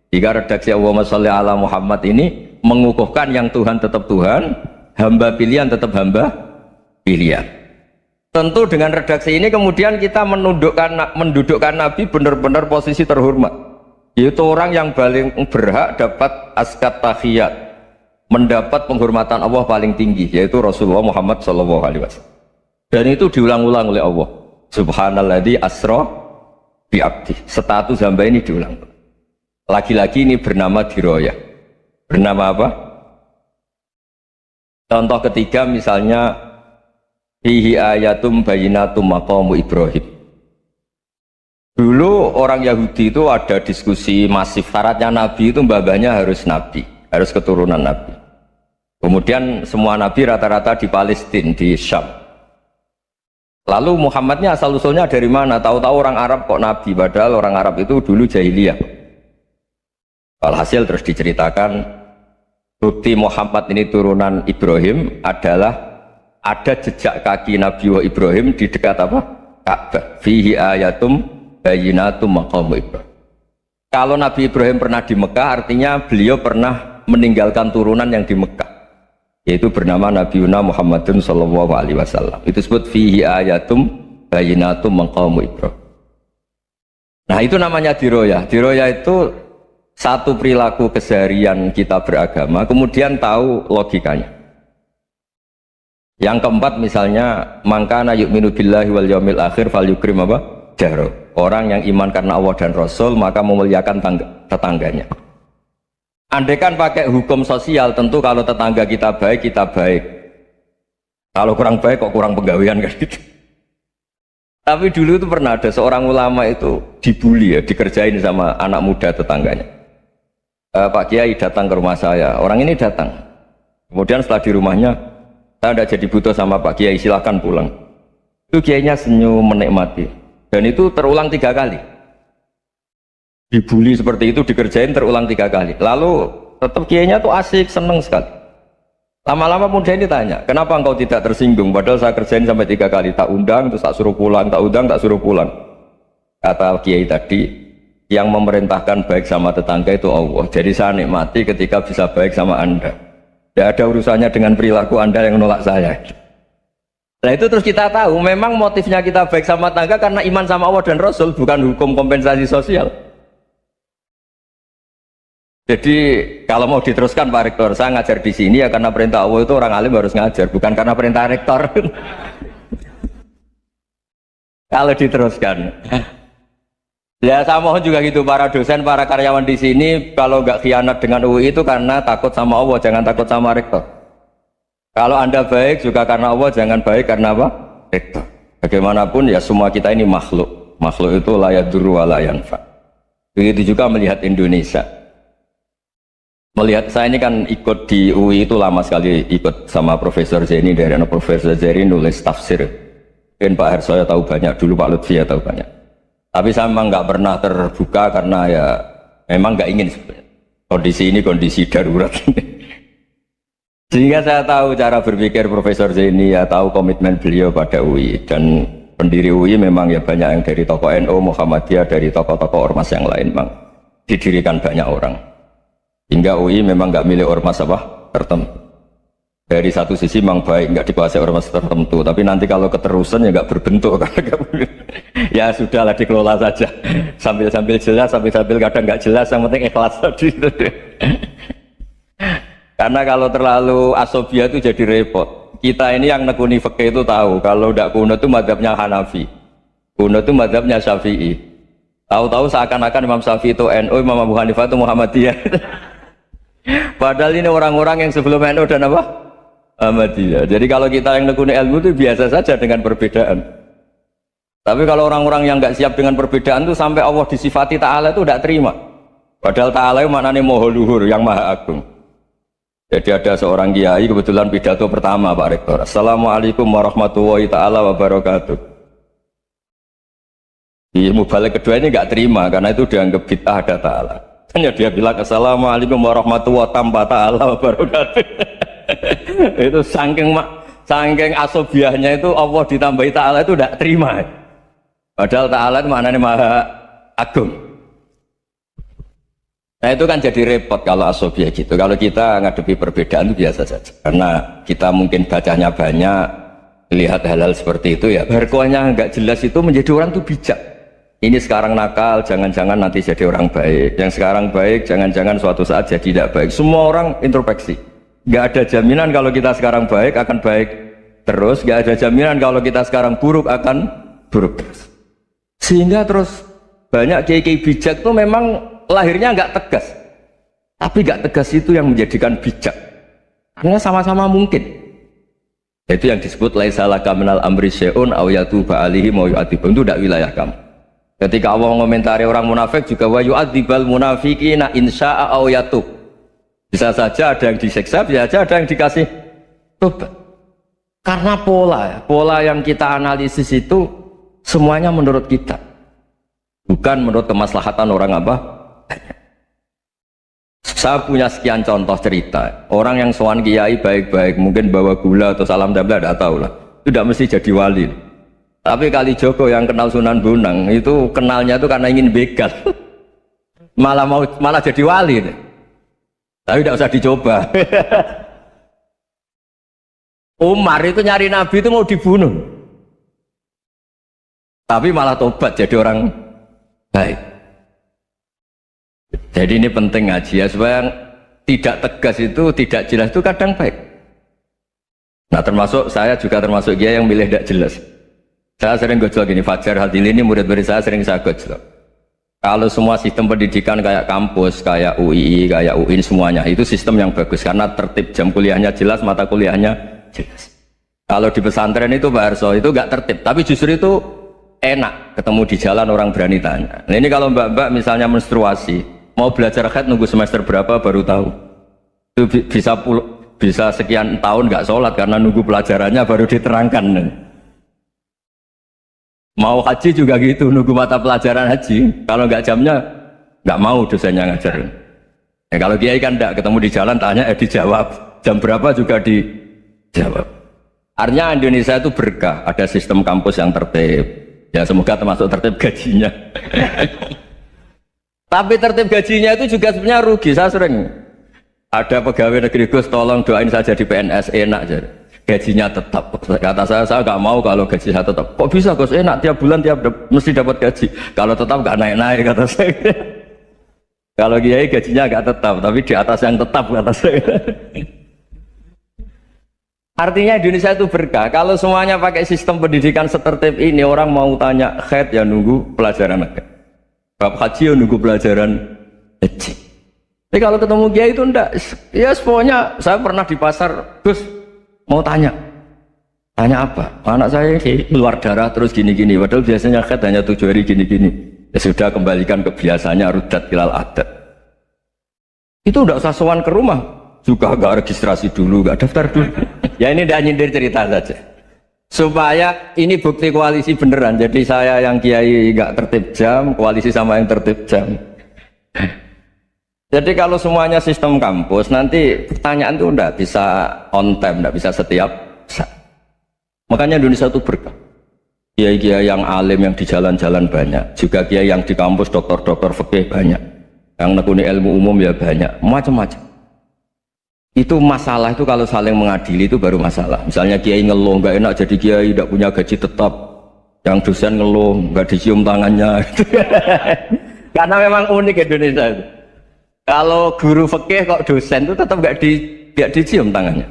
Jika redaksi Allahumma sholli ala Muhammad ini mengukuhkan yang Tuhan tetap Tuhan, hamba pilihan tetap hamba pilihan. Tentu dengan redaksi ini kemudian kita mendudukkan Nabi benar-benar posisi terhormat, yaitu orang yang paling berhak dapat askat tahiyat, mendapat penghormatan Allah paling tinggi, yaitu Rasulullah Muhammad SAW. Dan itu diulang-ulang oleh Allah. Subhanalladzi asra bi abdi. Status hamba ini diulang. Lagi-lagi ini bernama diroyah. Bernama apa? Contoh ketiga misalnya fihi ayatum bayinatum maqamu Ibrahim. Dulu orang Yahudi itu ada diskusi masif, syaratnya Nabi itu mbah-mbahnya harus Nabi, harus keturunan Nabi. Kemudian semua Nabi rata-rata di Palestina, di Syam. Lalu Muhammadnya asal-usulnya dari mana? Tahu-tahu orang Arab kok Nabi, padahal orang Arab itu dulu jahiliyah. Alhasil terus diceritakan bukti Muhammad ini turunan Ibrahim adalah ada jejak kaki Nabi Ibrahim di dekat apa? Ka'bah. Fihi ayatum bayyinatum maqamu Ibrahim. Kalau Nabi Ibrahim pernah di Mekah, artinya beliau pernah meninggalkan turunan yang di Mekah, yaitu bernama Nabiuna Muhammadun sallallahu alaihi wasallam. Itu disebut fihi ayatum bayyinatum maqamu Ibrahim. Nah, itu namanya diroyah. Diroyah itu satu perilaku keseharian kita beragama, kemudian tahu logikanya. Yang keempat misalnya, mangkana yu'minu billahi wal yaumil akhir falyukrim apa? Jaro. Orang yang iman karena Allah dan Rasul, maka memuliakan tetangganya. Andaikan pakai hukum sosial, tentu kalau tetangga kita baik, kita baik. Kalau kurang baik, kok kurang penggawean kan gitu. Tapi dulu itu pernah ada seorang ulama itu dibully ya, dikerjain sama anak muda tetangganya. Pak Kiai datang ke rumah saya, orang ini datang. Kemudian setelah di rumahnya, saya tidak jadi butuh sama Pak Kiai, silahkan pulang. Itu Kiainya senyum menikmati. Dan itu terulang 3 kali. Dibully seperti itu, dikerjain terulang 3 kali. Lalu tetap Kiainya tuh asik, seneng sekali. Lama-lama muda ini tanya, kenapa engkau tidak tersinggung? Padahal saya kerjain sampai 3 kali, tak undang, terus tak suruh pulang, tak undang, tak suruh pulang. Kata Kiai tadi, yang memerintahkan baik sama tetangga itu Allah. Jadi saya nikmati ketika bisa baik sama Anda. Tidak ada urusannya dengan perilaku Anda yang menolak saya. Nah itu terus kita tahu, memang motifnya kita baik sama tetangga karena iman sama Allah dan Rasul, bukan hukum kompensasi sosial. Jadi kalau mau diteruskan Pak Rektor, saya ngajar di sini ya karena perintah Allah, itu orang alim harus ngajar, bukan karena perintah Rektor. Kalau diteruskan, ya saya mohon juga gitu para dosen, para karyawan di sini, kalau nggak khianat dengan UI itu karena takut sama Allah, jangan takut sama Rektor. Kalau Anda baik juga karena Allah, jangan baik karena apa? Rektor. Bagaimanapun ya semua kita ini makhluk. Makhluk itu la yadurru wa la yanfa. Begitu juga melihat Indonesia. Melihat saya ini kan ikut di UI itu lama sekali, ikut sama Profesor Zaini, dari anak Profesor Zaini nulis tafsir. Mungkin Pak Hersoyo tahu banyak, dulu Pak Lutfi ya tahu banyak. Tapi saya memang nggak pernah terbuka karena ya memang nggak ingin sebenarnya. Kondisi ini kondisi darurat. Sehingga saya tahu cara berpikir Profesor Zaini, ya tahu komitmen beliau pada UI, dan pendiri UI memang ya banyak yang dari tokoh NU, Muhammadiyah, dari tokoh-tokoh ormas yang lain memang didirikan banyak orang. Hingga UI memang nggak milik ormas apa tertentu. Dari satu sisi memang baik, nggak dikuasai ormas tertentu, tapi nanti kalau keterusan ya nggak berbentuk. Ya sudahlah, dikelola saja, sambil jelas, sambil kadang nggak jelas, yang penting ikhlas tadi. Karena kalau terlalu asobia itu jadi repot. Kita ini yang nekuni fikih itu tahu, kalau tidak kunut itu mazhabnya Hanafi, kunut itu mazhabnya Syafi'i. Tahu-tahu seakan-akan Imam Syafi'i itu NU, Imam Abu Hanifah itu Muhammadiyah. Padahal ini orang-orang yang sebelum NU dan apa? Ahmadiyah. Jadi kalau kita yang nekuni ilmu itu biasa saja dengan perbedaan. Tapi kalau orang-orang yang nggak siap dengan perbedaan itu sampai Allah disifati Ta'ala itu tidak terima. Padahal Ta'ala itu maknanya Maha Luhur, yang Maha Agung. Jadi ada seorang kiai kebetulan pidato pertama Pak Rektor, Assalamualaikum warahmatullahi ta'ala wabarakatuh. Di mubalik kedua ini nggak terima karena itu dianggap bid'ah ada Ta'ala. Hanya dia bilang Assalamualaikum warahmatullahi ta'ala wabarakatuh. Itu saking asobiahnya itu Allah ditambahi Ta'ala itu tidak terima. Padahal Ta'ala itu maknanya Maha Agung. Nah itu kan jadi repot kalau asobiah gitu. Kalau kita ngadepi perbedaan itu biasa saja. Karena kita mungkin bacanya banyak, lihat hal-hal seperti itu ya. Berkuahnya nggak jelas itu menjadi orang tuh bijak. Ini sekarang nakal, jangan-jangan nanti jadi orang baik. Yang sekarang baik, jangan-jangan suatu saat jadi tidak baik. Semua orang introspeksi. Nggak ada jaminan kalau kita sekarang baik akan baik terus. Nggak ada jaminan kalau kita sekarang buruk akan buruk terus. Sehingga terus banyak kiai-kiai bijak itu memang lahirnya nggak tegas, tapi nggak tegas itu yang menjadikan bijak, karena sama-sama mungkin. Itu yang disebut laisa laka minal amri syai'un aw yatuba alaihim wa yu'adzibum, itu tidak wilayah kamu. Ketika Allah mengomentari orang munafik juga wa yu'adzibal munafiqina insya'a aw yatub, bisa saja ada yang disiksa, bisa saja ada yang dikasih tobat. Karena pola yang kita analisis itu semuanya menurut kita, bukan menurut kemaslahatan orang apa. Saya punya sekian contoh cerita. Orang yang sowan kiai baik-baik, mungkin bawa gula atau salam tabla, tidak tahu lah. Itu tidak mesti jadi wali. Tapi Kali Joko yang kenal Sunan Bonang itu kenalnya itu karena ingin begal. malah jadi wali. Tapi tidak usah dicoba. Umar itu nyari Nabi itu mau dibunuh. Tapi malah tobat jadi orang baik. Jadi ini penting ngaji ya, supaya tidak tegas itu, tidak jelas itu kadang baik. Nah termasuk saya juga termasuk dia yang milih tidak jelas. Saya sering gojlok gini, Fajar Hadili ini murid-murid saya sering saya gojlok. Kalau semua sistem pendidikan kayak kampus, kayak UII, kayak UIN semuanya, itu sistem yang bagus karena tertib, jam kuliahnya jelas, mata kuliahnya jelas. Kalau di pesantren itu Pak Arso itu gak tertib, tapi justru itu enak ketemu di jalan orang berani tanya. Nah ini kalau mbak-mbak misalnya menstruasi, mau belajar haid nunggu semester berapa baru tahu. Itu bisa sekian tahun gak sholat karena nunggu pelajarannya baru diterangkan. Mau haji juga gitu, nunggu mata pelajaran haji. Kalau nggak jamnya, nggak mau dosennya ngajar. Ya, kalau kiai kan enggak, ketemu di jalan tanya, dijawab. Jam berapa juga dijawab. Artinya Indonesia itu berkah, ada sistem kampus yang tertib. Ya semoga termasuk tertib gajinya. Tapi tertib gajinya itu juga sebenarnya rugi. Saya sering ada pegawai negeri Gus, tolong doain saja di PNS enak jadi. Gajinya tetap, kata saya nggak mau kalau gaji saya tetap. Kok bisa Gus, enak tiap bulan mesti dapat gaji. Kalau tetap nggak naik-naik kata saya. Kalau kiai gajinya nggak tetap, tapi di atas yang tetap kata saya. Artinya Indonesia itu berkah. Kalau semuanya pakai sistem pendidikan setertib ini, orang mau tanya haid ya nunggu pelajaran haid, bab haji ya nunggu pelajaran haji. Tapi kalau ketemu kiai itu enggak, ya pokoknya saya pernah di pasar, Gus mau tanya apa? Anak saya keluar darah terus gini-gini, padahal biasanya haid hanya 7 hari gini-gini. Ya sudah, kembalikan ke biasanya, rudat ilal adat. Itu udah usah sowan ke rumah, juga gak registrasi dulu, gak daftar dulu. Ya ini tidak nyindir cerita saja, supaya ini bukti koalisi beneran. Jadi saya yang kiai gak tertib jam, koalisi sama yang tertib jam. Jadi kalau semuanya sistem kampus, nanti pertanyaan itu tidak bisa on time, tidak bisa setiap saat. Makanya Indonesia itu berkah. Kiai-kiai yang alim yang di jalan-jalan banyak, juga kiai yang di kampus dokter-dokter fikih banyak, yang nekuni ilmu umum ya banyak, macam-macam. Itu masalah itu kalau saling mengadili itu baru masalah. Misalnya kiai ngeluh nggak enak jadi kiai, tidak punya gaji tetap, yang dosen ngeluh nggak dicium tangannya. Karena memang unik Indonesia itu. Kalau guru fikih kok dosen itu tetap nggak dicium tangannya,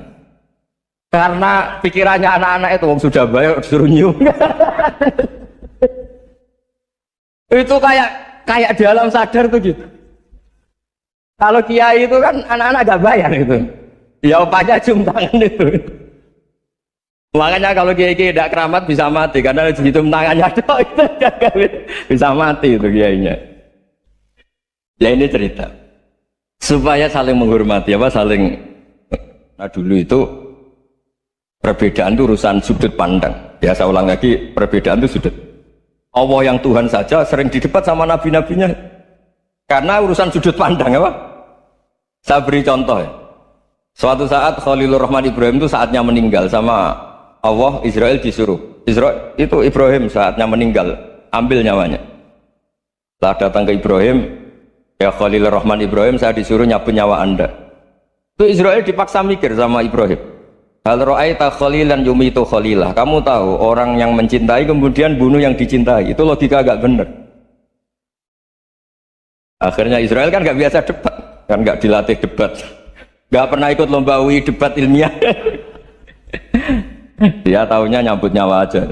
karena pikirannya anak-anak itu wong sudah bayar suruh nyium. Itu kayak di alam sadar tuh gitu. Kalau kiai itu kan anak-anak gak bayar itu, ya opanya cium tangan itu. Makanya kalau kiai tidak keramat bisa mati karena cium tangannya itu bisa mati itu kiainya. Ya ini cerita supaya saling menghormati, saling. Nah dulu itu perbedaan itu urusan sudut pandang. Ya saya ulang lagi, perbedaan itu sudut. Allah yang Tuhan saja sering didebat sama nabi-nabinya karena urusan sudut pandang. Saya beri contoh ya. Suatu saat Khalilur Rahman Ibrahim itu saatnya meninggal sama Allah, Israel disuruh. Israel itu Ibrahim saatnya meninggal, ambil nyawanya. Setelah datang ke Ibrahim, ya Khalilur Rahman Ibrahim, saya disuruh nyabut nyawa Anda. Itu Israel dipaksa mikir sama Ibrahim. Hal ra'aita khalilan yumitu khalilah. Kamu tahu orang yang mencintai kemudian bunuh yang dicintai. Itu logika agak benar. Akhirnya Israel kan gak biasa debat, kan gak dilatih debat, gak pernah ikut lomba UI debat ilmiah. Dia taunya nyambut nyawa aja.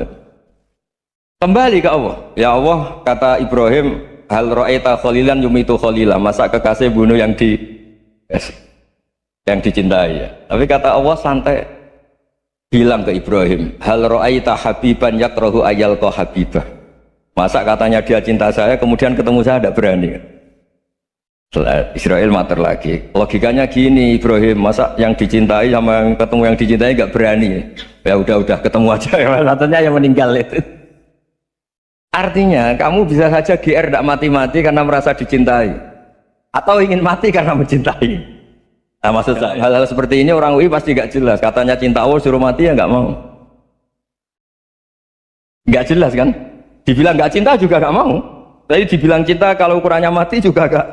Kembali ke Allah. Ya Allah, kata Ibrahim, hal ra'aita khalilan yumitu khalilah. Masa kekasih bunuh yang dicintai ya. Tapi kata Allah santai, bilang ke Ibrahim, hal ra'aita habiban yakrahu ayyalqa habibah. Masa katanya dia cinta saya kemudian ketemu saya tidak berani. Israel mater lagi, logikanya gini Ibrahim, masa yang dicintai sama yang ketemu yang dicintai nggak berani. Ya udah ketemu aja, katanya yang meninggal itu. Artinya kamu bisa saja GR tidak mati-mati karena merasa dicintai. atau ingin mati karena mencintai. Nah maksud saya hal-hal seperti ini orang UI pasti gak jelas. Katanya cinta Allah suruh mati ya gak mau. Gak jelas kan? Dibilang gak cinta juga gak mau. Tapi dibilang cinta kalau ukurannya mati juga gak.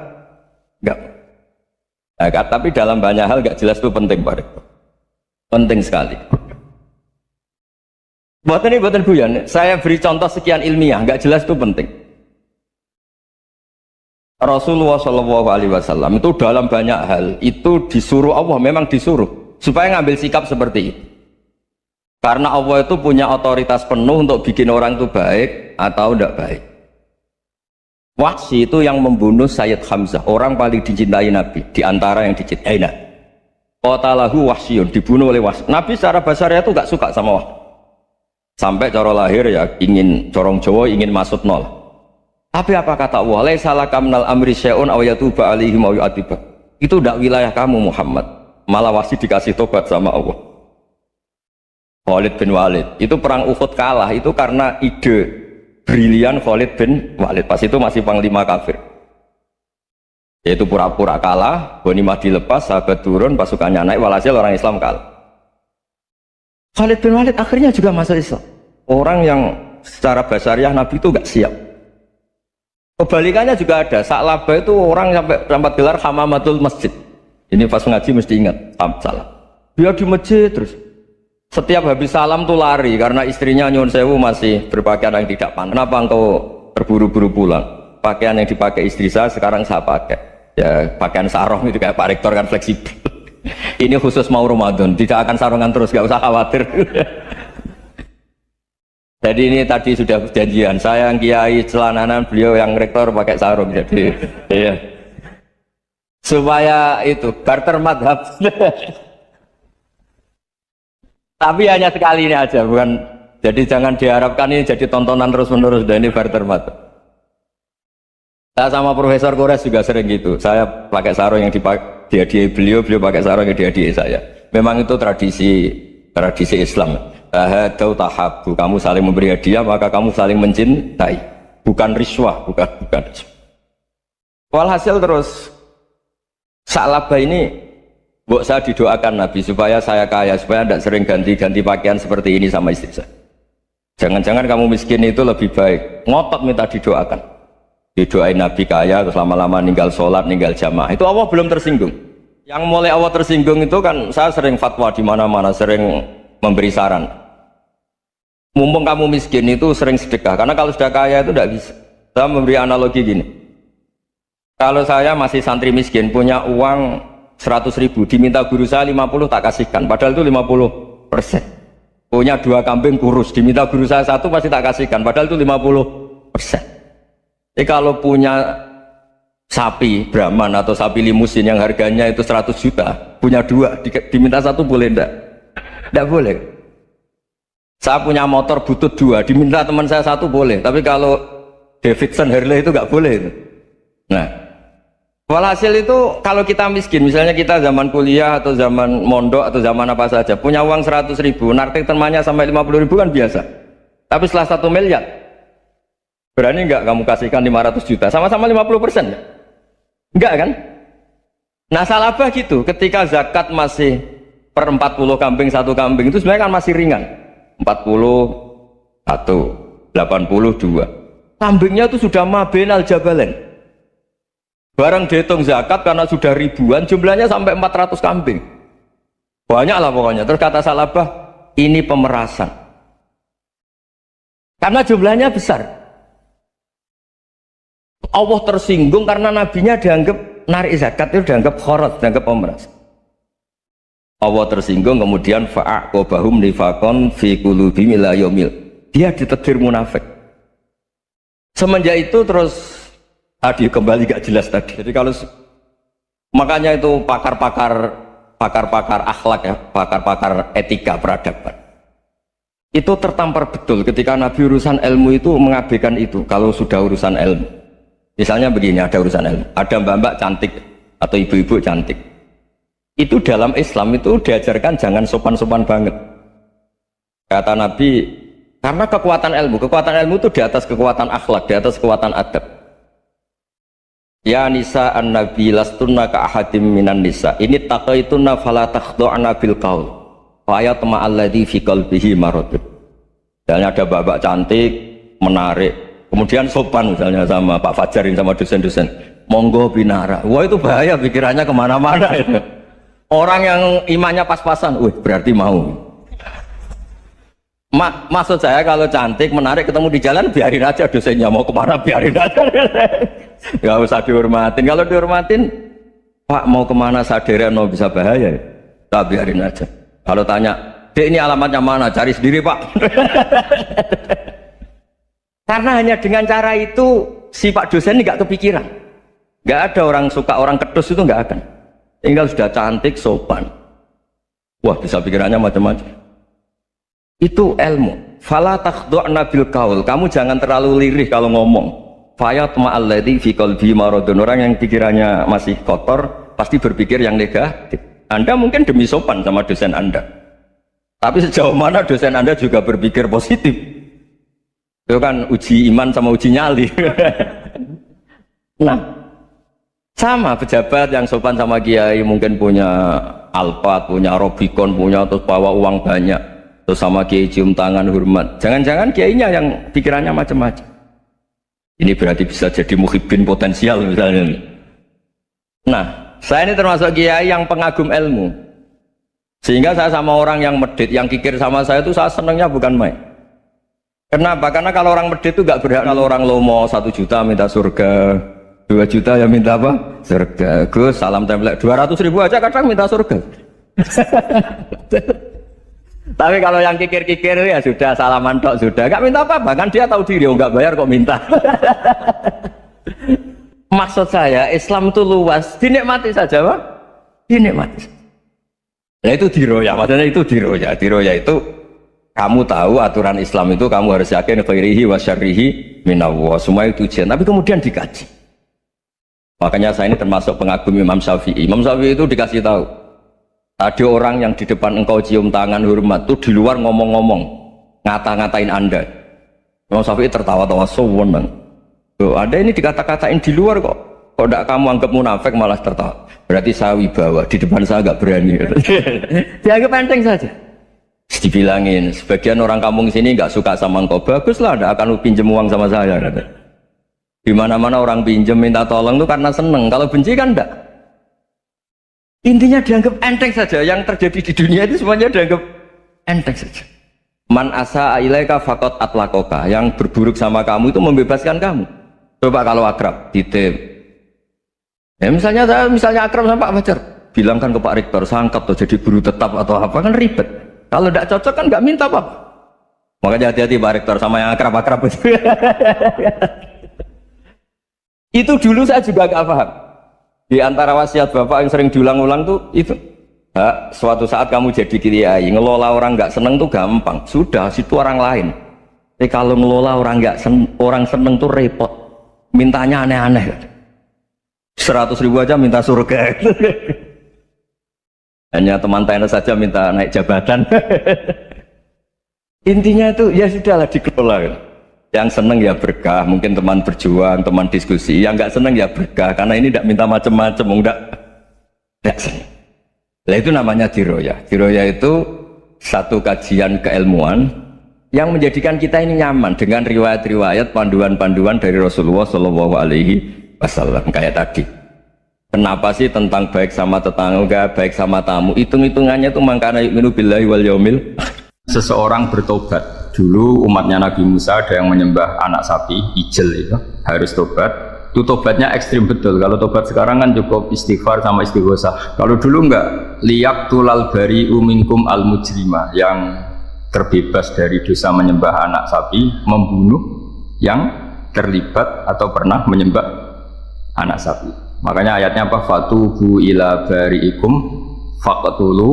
Nah, tapi dalam banyak hal gak jelas itu penting Pak Rektor. Penting sekali. Buatan guyon. Saya beri contoh sekian ilmiah, gak jelas itu penting. Rasulullah Shallallahu Alaihi Wasallam itu dalam banyak hal itu disuruh Allah, memang disuruh supaya ngambil sikap seperti itu. Karena Allah itu punya otoritas penuh untuk bikin orang itu baik atau tidak baik. Wahsy itu yang membunuh Sayyid Hamzah, orang paling dicintai Nabi di antara yang dicintai Nabi. Qatalahu Wahsyun, dibunuh oleh Wahsy. Nabi secara basarnya itu gak suka sama Wahsy. Sampai cara lahir ya ingin corong Jawa, ingin masuk nol. Tapi apa kata Allah? Laisa laka minal amri syai'un aw yatuba alaihim aw yu'adziba. Itu tidak wilayah kamu Muhammad. Malah Wahsy dikasih tobat sama Allah. Khalid bin Walid. Itu perang Uhud kalah itu karena ide brilian Khalid bin Walid. Pas itu masih panglima kafir. Yaitu pura-pura kalah, ghanimah dilepas, sahabat turun, pasukannya naik, walhasil orang Islam kalah. Khalid bin Walid akhirnya juga masuk Islam. Orang yang secara basariah Nabi itu gak siap. Kebalikannya juga ada. Sa'labah itu orang sampai gelar hamamatul masjid. Ini pas ngaji mesti ingat. Salah. Dia di masjid terus. Setiap habis salam tuh lari karena istrinya nyuwun sewu masih berpakaian yang tidak pantas. Kenapa engkau terburu-buru pulang? Pakaian yang dipakai istri saya sekarang saya pakai. Ya pakaian sarung itu kayak Pak Rektor kan fleksibel. Ini khusus mau Ramadan. Tidak akan sarungan terus. Gak usah khawatir. Jadi ini tadi sudah perjanjian, saya yang kiai celananan, beliau yang rektor pakai sarung. Jadi iya. Supaya itu barter madhab. Tapi hanya sekali ini aja, bukan. Jadi jangan diharapkan ini jadi tontonan terus menerus. Dan ini barter madhab. Saya sama Profesor Kores juga sering gitu. Saya pakai sarung yang dihadiahi beliau, beliau pakai sarung yang dihadiahi saya. Memang itu tradisi Islam. Tahadau tahabu, kamu saling memberi hadiah maka kamu saling mencintai, bukan riswah, bukan. Walhasil terus Sa'labah ini buat saya didoakan Nabi supaya saya kaya, supaya tidak sering ganti-ganti pakaian seperti ini sama istri saya. Jangan-jangan kamu miskin itu lebih baik. Ngotot minta didoakan. Didoain Nabi kaya terus lama-lama ninggal sholat, ninggal jamaah. Itu Allah belum tersinggung. Yang mulai Allah tersinggung itu kan saya sering fatwa di mana-mana, sering memberi saran. Mumpung kamu miskin itu sering sedekah, karena kalau sudah kaya itu tidak bisa. Saya memberi analogi gini. Kalau saya masih santri miskin, punya uang 100.000, diminta guru saya 50 tak kasihkan, padahal itu 50%. Punya 2 kambing kurus, diminta guru saya 1 pasti tak kasihkan, padahal itu 50%. Jadi kalau punya sapi Brahman atau sapi limusin yang harganya itu 100 juta, punya 2, diminta 1 boleh enggak? Tidak boleh. Saya punya motor butut 2, diminta teman saya 1 boleh, tapi kalau Davidson Harley itu nggak boleh itu. Nah, walhasil itu kalau kita miskin, misalnya kita zaman kuliah atau zaman mondok atau zaman apa saja, punya uang 100.000, narik temannya sampai 50.000 kan biasa. Tapi setelah 1 miliar, berani nggak kamu kasihkan 500 juta? Sama-sama 50%? Enggak kan? Nah, Sa'labah gitu, ketika zakat masih per 40 kambing 1 kambing itu sebenarnya kan masih ringan. 41, 82. Kambingnya itu sudah mabenal jabalen. Barang dihitung zakat karena sudah ribuan, jumlahnya sampai 400 kambing. Banyak lah pokoknya. Terus kata Sa'labah, ini pemerasan. Karena jumlahnya besar. Allah tersinggung karena nabinya dianggap narik zakat itu dianggap khorat, dianggap pemeras. Allah tersinggung, kemudian fa'aqobahum nifakon fi qulubihim ila yaumil. Dia ditegur munafik. Semenjak itu terus tadi kembali gak jelas tadi. Jadi kalau makanya itu pakar-pakar akhlak ya, pakar-pakar etika peradaban. Itu tertampar betul ketika Nabi urusan ilmu itu mengabaikan itu. Kalau sudah urusan ilmu, misalnya begini, ada urusan ilmu, ada mbak-mbak cantik atau ibu-ibu cantik. Itu dalam Islam itu diajarkan jangan sopan-sopan banget. Kata Nabi, karena kekuatan ilmu itu di atas kekuatan akhlak, di atas kekuatan adab. Ya nisa an-nabi lastunna ka ahadim minan nisa. Ini taqaitunna fala takhdu'na bil qaul. Fa yatma alladzi fi qalbihi marad. Misalnya ada babak cantik, menarik, kemudian sopan misalnya sama Pak Fajarin sama dosen-dosen, monggo binara. Wah itu bahaya, pikirannya kemana-mana itu. Orang yang imannya pas-pasan, berarti mau. Maksud saya kalau cantik, menarik, ketemu di jalan, biarin aja dosennya mau kemana, biarin aja. Gak usah dihormatin. Kalau dihormatin, Pak mau kemana sadereno bisa bahaya, tak biarin aja. Kalau tanya, Dek ini alamatnya mana? Cari sendiri Pak. Karena hanya dengan cara itu si Pak dosen ini nggak kepikiran. Nggak ada orang suka orang kedus itu nggak akan. Tinggal sudah cantik, sopan. Wah bisa pikirannya macam-macam. Itu ilmu. Fala takhdu'na bil qaul. Kamu jangan terlalu lirih kalau ngomong. Fayat ma'alladzi fi qalbi maradun. Orang yang pikirannya masih kotor pasti berpikir yang negatif. Anda mungkin demi sopan sama dosen Anda. Tapi sejauh mana dosen Anda juga berpikir positif? Itu kan uji iman sama uji nyali. Nah, sama pejabat yang sopan sama kiai mungkin punya Alphard, punya Robicon, punya terus bawa uang banyak, terus sama kiai cium tangan hormat. Jangan-jangan kiainya yang pikirannya macam-macam. Ini berarti bisa jadi muhibbin potensial misalnya. Nah, saya ini termasuk kiai yang pengagum ilmu. Sehingga saya sama orang yang medit, yang kikir sama saya itu saya senangnya bukan main. Kenapa? Karena kalau orang medit itu gak berhak. Kalau orang lomo 1 juta minta surga, 2 juta ya minta apa? Surga. Gus salam template 200.000 aja kadang minta surga. Tapi kalau yang kikir-kikir ya sudah salaman tok sudah, gak minta apa-apa. Kan dia tahu diri, gak bayar kok minta. Maksud saya Islam itu luas, dinikmati saja Pak. Dinikmati. Nah itu diroya, maksudnya itu diroya. Diroya itu kamu tahu aturan Islam itu kamu harus yakin khairihi wa syarrihi minallah. Semua itu ujian, tapi kemudian dikaji. Makanya saya ini termasuk pengagum Imam Syafi'i. Imam Syafi'i itu dikasih tahu. Ada orang yang di depan engkau cium tangan hormat, tuh di luar ngomong-ngomong, ngata-ngatain Anda. Imam Syafi'i tertawa-tawa sewenang. Loh, Anda ini dikata-katain di luar kok. Kok tidak kamu anggap munafik malah tertawa. Berarti saya wibawa, di depan saya agak berani. Dianggap enteng saja. Dibilangin, sebagian orang kampung sini nggak suka sama engkau. Baguslah, tidak akan pinjem uang sama saya. Di mana-mana orang pinjem minta tolong itu karena seneng. Kalau benci kan enggak. Intinya dianggap enteng saja. Yang terjadi di dunia itu semuanya dianggap enteng saja. Man asa ilaika faqat atlakoka. Yang berburuk sama kamu itu membebaskan kamu. Coba kalau akrab, titip. Ya misalnya akrab sama Pak Fajar, bilangkan ke Pak Rektor, sangkap atau jadi guru tetap atau apa, kan ribet. Kalau tidak cocok kan nggak minta apa-apa. Makanya hati-hati Pak Rektor sama yang akrab-akrab itu. Itu dulu saya juga nggak paham. Di antara wasiat Bapak yang sering diulang-ulang tuh itu. Suatu saat kamu jadi kiai, ngelola orang nggak seneng tuh gampang. Sudah, situ orang lain. Tapi kalau ngelola orang orang seneng tuh repot. Mintanya aneh-aneh. 100.000 aja minta surga. Hanya teman tenis saja minta naik jabatan. Intinya itu ya sudahlah dikelola. Yang seneng ya berkah, mungkin teman berjuang, teman diskusi. Yang nggak seneng ya berkah, karena ini tidak minta macam-macam, enggak seneng. Nah itu namanya diroya. Diroya itu satu kajian keilmuan yang menjadikan kita ini nyaman dengan riwayat-riwayat, panduan-panduan dari Rasulullah SAW kayak tadi. Kenapa sih tentang baik sama tetangga, baik sama tamu? Hitung-hitungannya itu mangkana yu'minu billahi wal yaumil. Seseorang bertobat. Dulu umatnya Nabi Musa ada yang menyembah anak sapi, ijel itu, harus tobat. Itu tobatnya ekstrim betul. Kalau tobat sekarang kan cukup istighfar sama istighosah. Kalau dulu enggak, liyak tulal bari uminkum al mujrimah, yang terbebas dari dosa menyembah anak sapi, membunuh yang terlibat atau pernah menyembah anak sapi. Makanya ayatnya apa? Fatubu ila bari'ikum faqtulu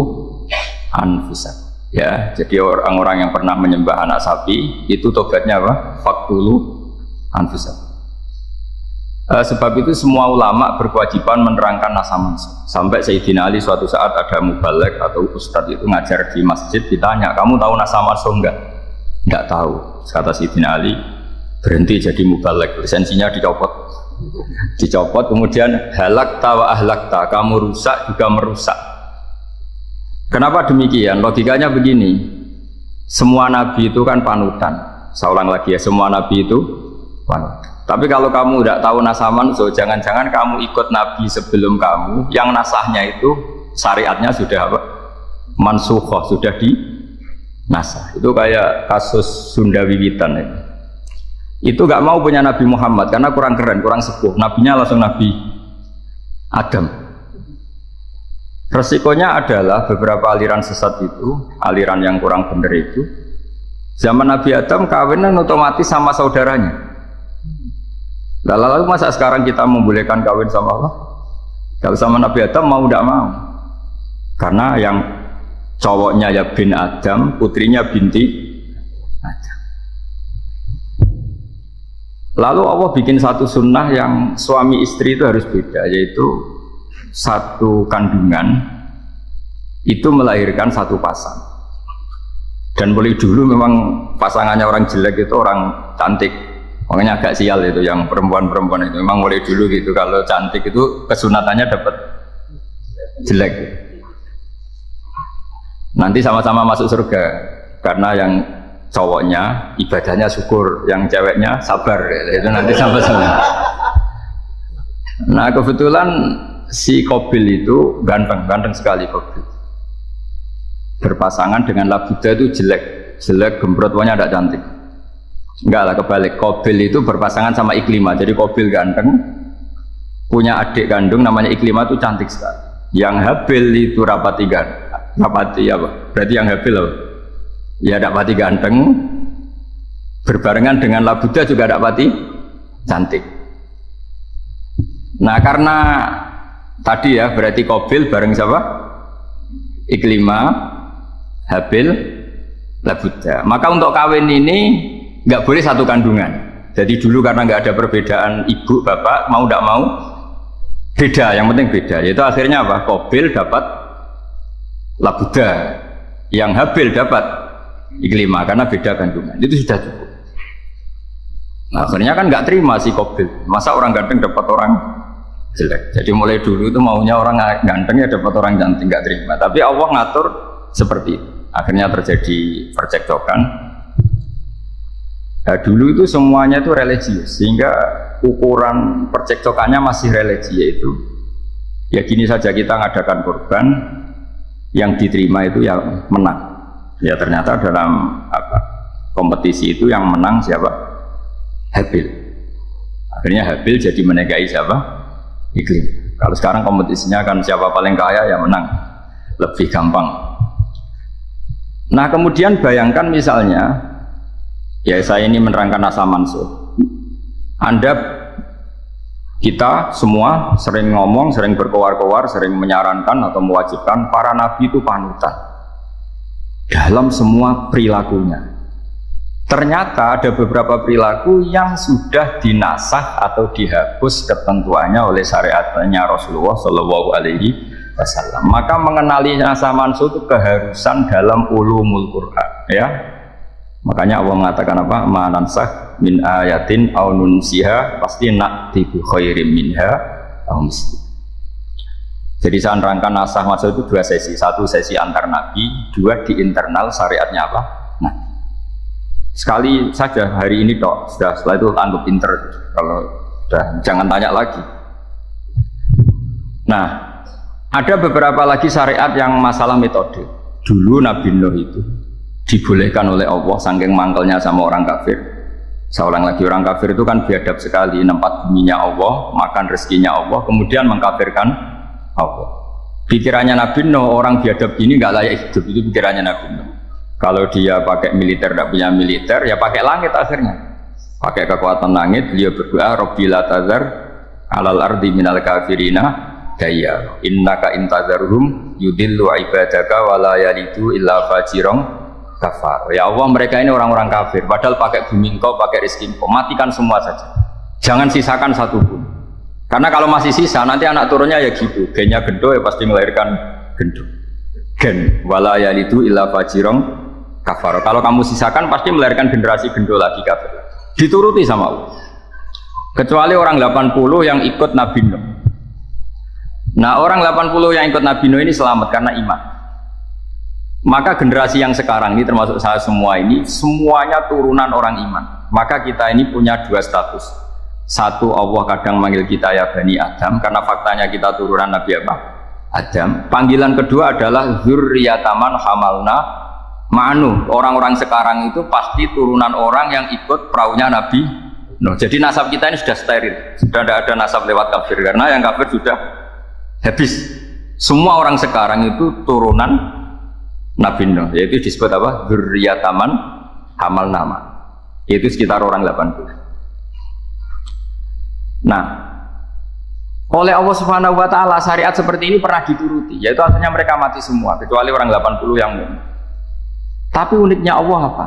anfusakum. Ya, jadi orang-orang yang pernah menyembah anak sapi itu tobatnya apa? Faqtulu anfusakum. Sebab itu semua ulama berkewajiban menerangkan nasa-mansa. Sampai Sayyidina Ali suatu saat ada mubalek atau ustadz itu ngajar di masjid, ditanya, kamu tahu nasa-mansa enggak? Enggak tahu. Kata Sayyidina Ali, berhenti jadi mubalek, lisensinya dicopot. Dicopot kemudian halakta wa ahlakta, kamu rusak juga merusak. Kenapa demikian? Logikanya begini, semua nabi itu kan panutan. Saya ulang lagi ya, semua nabi itu panutan. Tapi kalau kamu tidak tahu nasaman, so jangan-jangan kamu ikut nabi sebelum kamu, yang nasahnya itu syariatnya sudah apa? Mansukhoh, sudah di nasah. Itu kayak kasus Sunda Wiwitan ya. Itu gak mau punya Nabi Muhammad karena kurang keren, kurang sepuh. Nabinya langsung Nabi Adam. Resikonya adalah beberapa aliran sesat itu, aliran yang kurang benar itu, zaman Nabi Adam kawinan otomatis sama saudaranya. Lalu masa sekarang kita membolehkan kawin sama Allah? Kalau sama Nabi Adam mau tidak mau, karena yang cowoknya ya bin Adam, putrinya binti Adam. Lalu Allah bikin satu sunnah yang suami istri itu harus beda, yaitu satu kandungan itu melahirkan satu pasang. Dan mulai dulu memang pasangannya orang jelek itu orang cantik, makanya agak sial itu yang perempuan-perempuan itu. Memang mulai dulu gitu, kalau cantik itu kesunatannya dapat jelek. Nanti sama-sama masuk surga karena yang cowoknya ibadahnya syukur, yang ceweknya sabar, itu nanti sama-sama. Nah kebetulan si Qabil itu ganteng sekali Qabil. Berpasangan dengan Labuda itu jelek gembrot, pokoknya tidak cantik. Enggak lah, kebalik. Qabil itu berpasangan sama Iklimah. Jadi Qabil ganteng, punya adik kandung namanya Iklimah itu cantik sekali. Yang Habil itu rapati apa? Berarti yang Habil apa? Ya dapati ganteng, berbarengan dengan Labuda juga dapati cantik. Nah karena tadi ya berarti Qabil bareng siapa? Iklimah, Habil, Labuda. Maka untuk kawin ini nggak boleh satu kandungan. Jadi dulu karena nggak ada perbedaan ibu bapak, mau tidak mau beda, yang penting beda. Yaitu akhirnya apa? Qabil dapat Labuda, yang Habil dapat Iklimah karena beda kandungan. Itu sudah cukup. Nah, akhirnya kan nggak terima si Qabil, masa orang ganteng dapat orang jelek. Jadi mulai dulu itu maunya orang ganteng ya dapat orang cantik, nggak terima. Tapi Allah ngatur seperti itu. Akhirnya terjadi percekcokan. Nah, dulu itu semuanya itu religius, sehingga ukuran percekcokannya masih religi, yaitu ya gini saja, kita ngadakan korban, yang diterima itu yang menang. Ya ternyata dalam kompetisi itu yang menang siapa? Habil. Akhirnya Habil jadi menikahi siapa? Iklim. Kalau sekarang kompetisinya kan siapa paling kaya ya menang, lebih gampang. Nah kemudian bayangkan misalnya, ya saya ini menerangkan asa mansuh. Kita semua sering ngomong, sering berkoar-koar, sering menyarankan atau mewajibkan para nabi itu panutan dalam semua perilakunya. Ternyata ada beberapa perilaku yang sudah dinasah atau dihapus ketentuannya oleh syariatnya Rasulullah Shallallahu Alaihi Wasallam. Maka mengenali nasah mansuh itu keharusan dalam ulumul Quran, ya. Makanya Allah mengatakan apa? Ma nansakh min ayatin aw nunsiha pasti na'ti bi khairim minha aw misliha. Jadi saya nerangkan nasah mansuh itu dua sesi. Satu sesi antar nabi, dua di internal syariatnya apa? Nah, sekali saja hari ini toh, setelah itu anggap pinter. Kalau sudah jangan tanya lagi. Nah, ada beberapa lagi syariat yang masalah metode. Dulu Nabi Nuh itu dibolehkan oleh Allah saking mangkelnya sama orang kafir. Seorang lagi, orang kafir itu kan biadab sekali, nempat buminya Allah, makan rezekinya Allah, kemudian mengkafirkan Allah. Pikirannya Nabi Nuh, orang biadab ini nggak layak hidup, itu pikirannya Nabi Nuh. Kalau dia pakai militer, tidak punya militer, ya pakai langit akhirnya. Pakai kekuatan langit, beliau berdoa, Rabbi la tazar alal ardi minal kafirina daya. Innaka intazarhum yudillu ibadaka wa la yalidu illa fajirong kafar. Ya Allah, mereka ini orang-orang kafir, padahal pakai bumi engkau, pakai rezeki engkau, matikan semua saja. Jangan sisakan satu pun. Karena kalau masih sisa, nanti anak turunnya ya gitu, gennya gendo ya pasti melahirkan gendo. Gen wala yalidu illa fajirong kafar. Kalau kamu sisakan pasti melahirkan generasi gendo lagi kafir. Dituruti sama Allah. Kecuali orang 80 yang ikut Nabi Nuh. Nah, orang 80 yang ikut Nabi Nuh ini selamat karena iman. Maka generasi yang sekarang ini termasuk saya semua ini semuanya turunan orang iman. Maka kita ini punya dua status. Satu, Allah kadang manggil kita ya Bani Adam karena faktanya kita turunan Nabi apa? Adam. Panggilan kedua adalah zurriyataman hamalna ma'nu. Orang-orang sekarang itu pasti turunan orang yang ikut perahunya Nabi Nuh. Jadi nasab kita ini sudah steril. Sudah tidak ada nasab lewat kafir karena yang kafir sudah habis. Semua orang sekarang itu turunan Nabi Nuh, yaitu disebut apa? Zurriyataman hamal nama. Itu sekitar orang 80. Nah, oleh Allah Subhanahu wa taala syariat seperti ini pernah dituruti, yaitu akhirnya mereka mati semua kecuali orang 80 yang mukmin. Tapi uniknya Allah apa?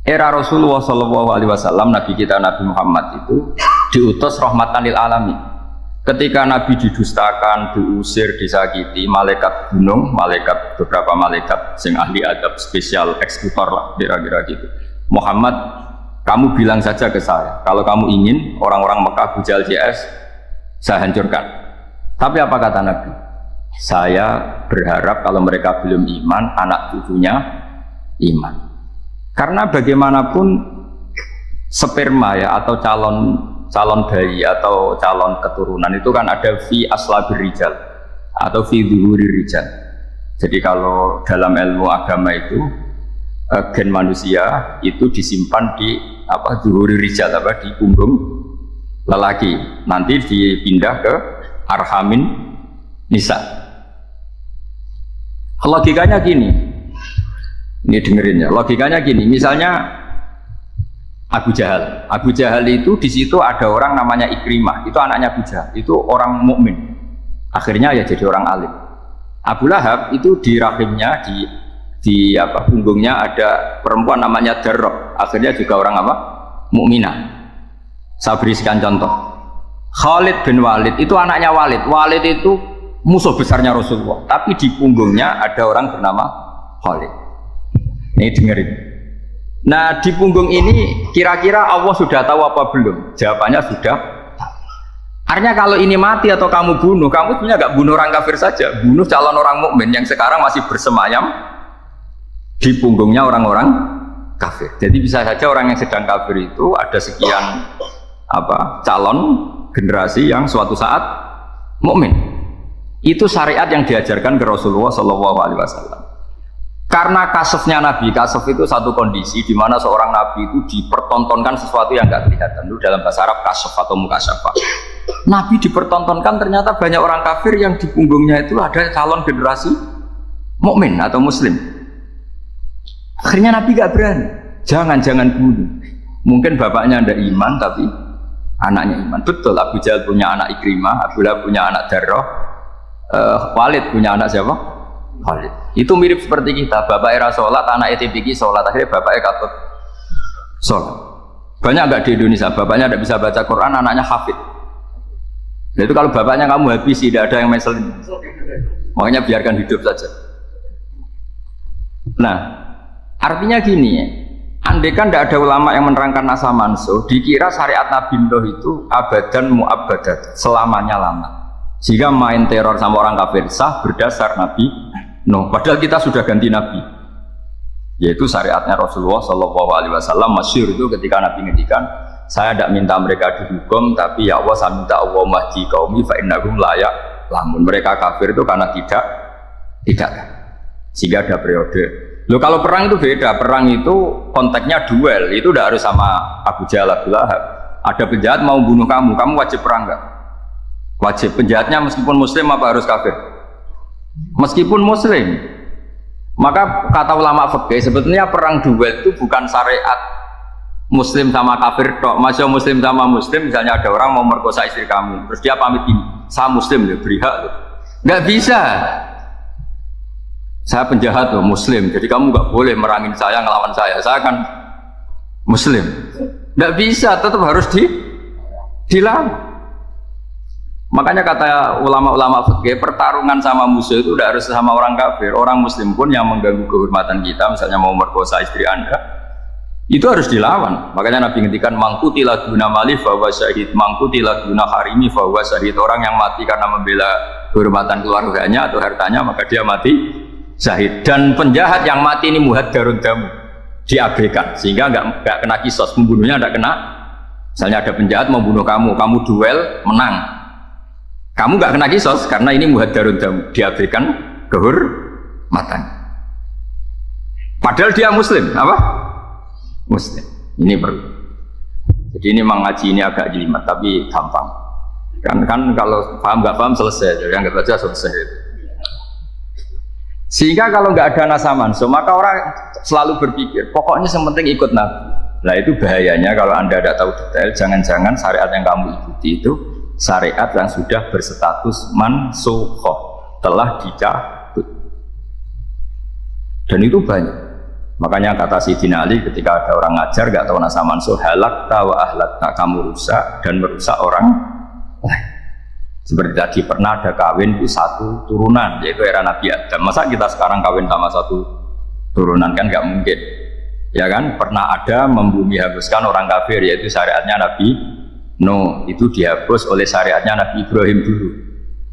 Era Rasulullah sallallahu alaihi wasallam, nabi kita Nabi Muhammad itu diutus rahmatan lil alamin. Ketika Nabi didustakan, diusir, disakiti, malaikat gunung, beberapa malaikat sing ahli adab spesial eksekutor lah kira-kira gitu. Muhammad, kamu bilang saja ke saya, kalau kamu ingin orang-orang Mekah Abu Jahal CS, saya hancurkan. Tapi apa kata Nabi? Saya berharap kalau mereka belum iman, anak cucunya iman. Karena bagaimanapun sperma ya atau calon bayi atau calon keturunan itu kan ada fi aslabir rijal atau fi dhuhuri rijal. Jadi kalau dalam ilmu agama itu gen manusia itu disimpan di apa dhuhuri rijal apa di punggung lelaki, nanti dipindah ke arhamin nisa. Logikanya gini, ini dengerin ya, logikanya gini, misalnya Abu Jahal itu di situ ada orang namanya Ikrimah, itu anaknya Abu Jahal, itu orang mukmin. Akhirnya ya jadi orang alim. Abu Lahab itu di rahimnya di apa punggungnya ada perempuan namanya Darrah, akhirnya juga orang apa? Mukminah. Saya berikan contoh. Khalid bin Walid itu anaknya Walid. Walid itu musuh besarnya Rasulullah, tapi di punggungnya ada orang bernama Khalid. Ini dengerin. Nah, di punggung ini kira-kira Allah sudah tahu apa belum? Jawabannya sudah. Artinya kalau ini mati atau kamu bunuh, kamu sebenarnya nggak bunuh orang kafir saja, bunuh calon orang mukmin yang sekarang masih bersemayam di punggungnya orang-orang kafir. Jadi bisa saja orang yang sedang kafir itu ada sekian apa calon generasi yang suatu saat mukmin. Itu syariat yang diajarkan ke Rasulullah Shallallahu Alaihi Wasallam. Karena kasofnya Nabi, kasof itu satu kondisi di mana seorang Nabi itu dipertontonkan sesuatu yang nggak kelihatan. Dulu dalam bahasa Arab kasof atau mukasyafa. Nabi dipertontonkan ternyata banyak orang kafir yang di punggungnya itu ada calon generasi mukmin atau muslim. Akhirnya Nabi nggak berani. Jangan bunuh. Mungkin bapaknya ada iman tapi anaknya iman. Betul, Abu Jahal punya anak Ikrimah, Abu Lahab punya anak Darrah, Walid punya anak siapa? Khalid. Itu mirip seperti kita, bapak era sholat, anak ETPK sholat, akhirnya bapaknya katut sholat. Banyak nggak di Indonesia, bapaknya tidak bisa baca Quran, anaknya hafid. Nah, itu kalau bapaknya kamu habisi, tidak ada yang meselin. Makanya biarkan hidup saja. Nah, artinya gini, andaikan tidak ada ulama yang menerangkan nasa mansuh, dikira syariat Nabi Nuh itu abadan mu'abbadat, selamanya lama. Sehingga main teror sama orang kafir sah berdasar Nabi Nuh. Padahal kita sudah ganti Nabi, yaitu syariatnya Rasulullah Shallallahu Alaihi Wasallam. Masyhur itu ketika Nabi ngendikan, saya tidak minta mereka dihukum, tapi ya Allah saya minta Allah mahdi qaumi fa innahum la ya'lamun. Mereka kafir itu karena tidak. Sehingga ada periode. Loh kalau perang itu beda, perang itu konteksnya duel, itu tidak harus sama Abu Jahal, Abu Lahab. Ada penjahat mau bunuh kamu wajib perang nggak? Wajib. Penjahatnya meskipun muslim apa harus kafir? Meskipun muslim. Maka kata ulama fikih sebetulnya perang duel itu bukan syariat muslim sama kafir tok. Masih muslim sama muslim, misalnya ada orang mau merkosa istri kamu, terus dia pamit gini, saya muslim ya beri hak loh. Nggak bisa. Saya penjahat loh, muslim, jadi kamu nggak boleh merangin saya, ngelawan saya kan muslim. Nggak bisa, tetap harus dilawan. Makanya kata ulama-ulama fikih, pertarungan sama musuh itu tidak harus sama orang kafir. Orang muslim pun yang mengganggu kehormatan kita, misalnya mau merkosa istri Anda, Itu harus dilawan. Makanya Nabi ngendikan mangkutila guna mali bahwa syahid, mangkutila guna harimi bahwa syahid. Orang yang mati karena membela kehormatan keluarganya atau hartanya maka dia mati syahid. Dan penjahat yang mati ini muhaddarun damu, diabaikan sehingga nggak kena kisos, pembunuhnya nggak kena. Misalnya ada penjahat membunuh kamu, kamu duel menang, kamu nggak kena kisos karena ini muhaddarun damu, diabaikan kehormatan. Padahal dia muslim, apa? Muslim. Ini perlu. Jadi ini mengaji ini agak jelimet tapi gampang. Kan kalau paham nggak paham selesai, jadi yang nggak baca selesai. Sehingga kalau nggak ada nasa mansuh, maka orang selalu berpikir, pokoknya yang penting ikut Nabi. Nah itu bahayanya kalau Anda tidak tahu detail, jangan-jangan syariat yang kamu ikuti itu syariat yang sudah berstatus mansukhoh, telah dicabut. Dan itu banyak. Makanya kata Sayyidina Ali ketika ada orang ngajar nggak tahu nasa mansuh, halakta wa ahlakta, kamu rusak dan merusak orang lain. Seperti tadi pernah ada kawin itu satu turunan, yaitu era Nabi Adam. Masa kita sekarang kawin sama satu turunan, kan nggak mungkin, ya kan? Pernah ada membumi habiskan orang kafir, yaitu syariatnya Nabi Nuh, itu dihapus oleh syariatnya Nabi Ibrahim dulu,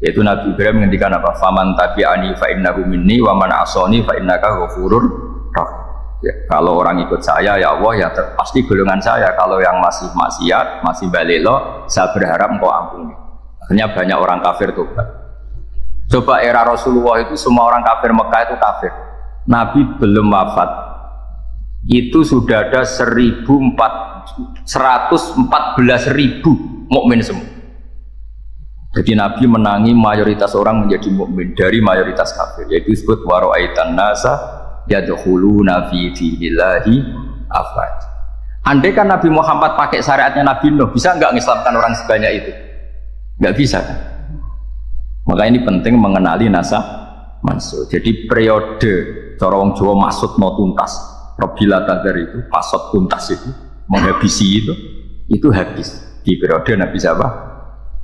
yaitu Nabi Ibrahim menghentikan apa? Faman tabi'ani fa innahu minni wa man asoni fa innaka ghafurur rahim. Ya, kalau orang ikut saya ya Allah ya pasti golongan saya. Kalau yang masih maksiat, masih balelo, saya berharap engkau ampuni. Akhirnya banyak orang kafir tobat. Coba era Rasulullah itu semua orang kafir Mekah itu kafir. Nabi belum wafat itu sudah ada 114.000 mukmin semua. Jadi Nabi menangi mayoritas orang menjadi mukmin dari mayoritas kafir, yaitu disebut waro'aitan nasa yadkhuluna fi dinillahi afwaj. Andai kan Nabi Muhammad pakai syariatnya Nabi Nuh, bisa nggak mengislamkan orang sebanyak itu? Nggak bisa kan? Maka ini penting mengenali nasa mansuh. Jadi periode cara wong Jawa maksud no tuntas, Robila Tadar itu pasot tuntas itu menghabisi itu habis di periode Nabi siapa?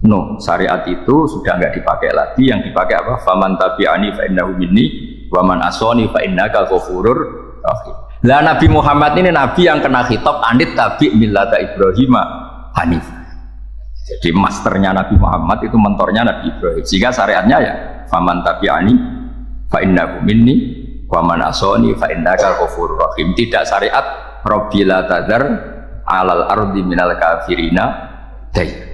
Nuh. Syariat itu sudah nggak dipakai lagi, yang dipakai apa? Faman tabi'ani fa innahu minni wa man asoni fa innaka ghafurur rahim. Lah Nabi Muhammad ini nabi yang kena khitab anit tabi millata Ibrahim hanif. Jadi masternya Nabi Muhammad itu mentornya Nabi Ibrahim. Sehingga syariatnya ya faman tabi'ani fa innahu minni wa man asoni fa innaka ghafurur rahim. Tidak syariat Rabbila tadar alal ardi minal kafirina day.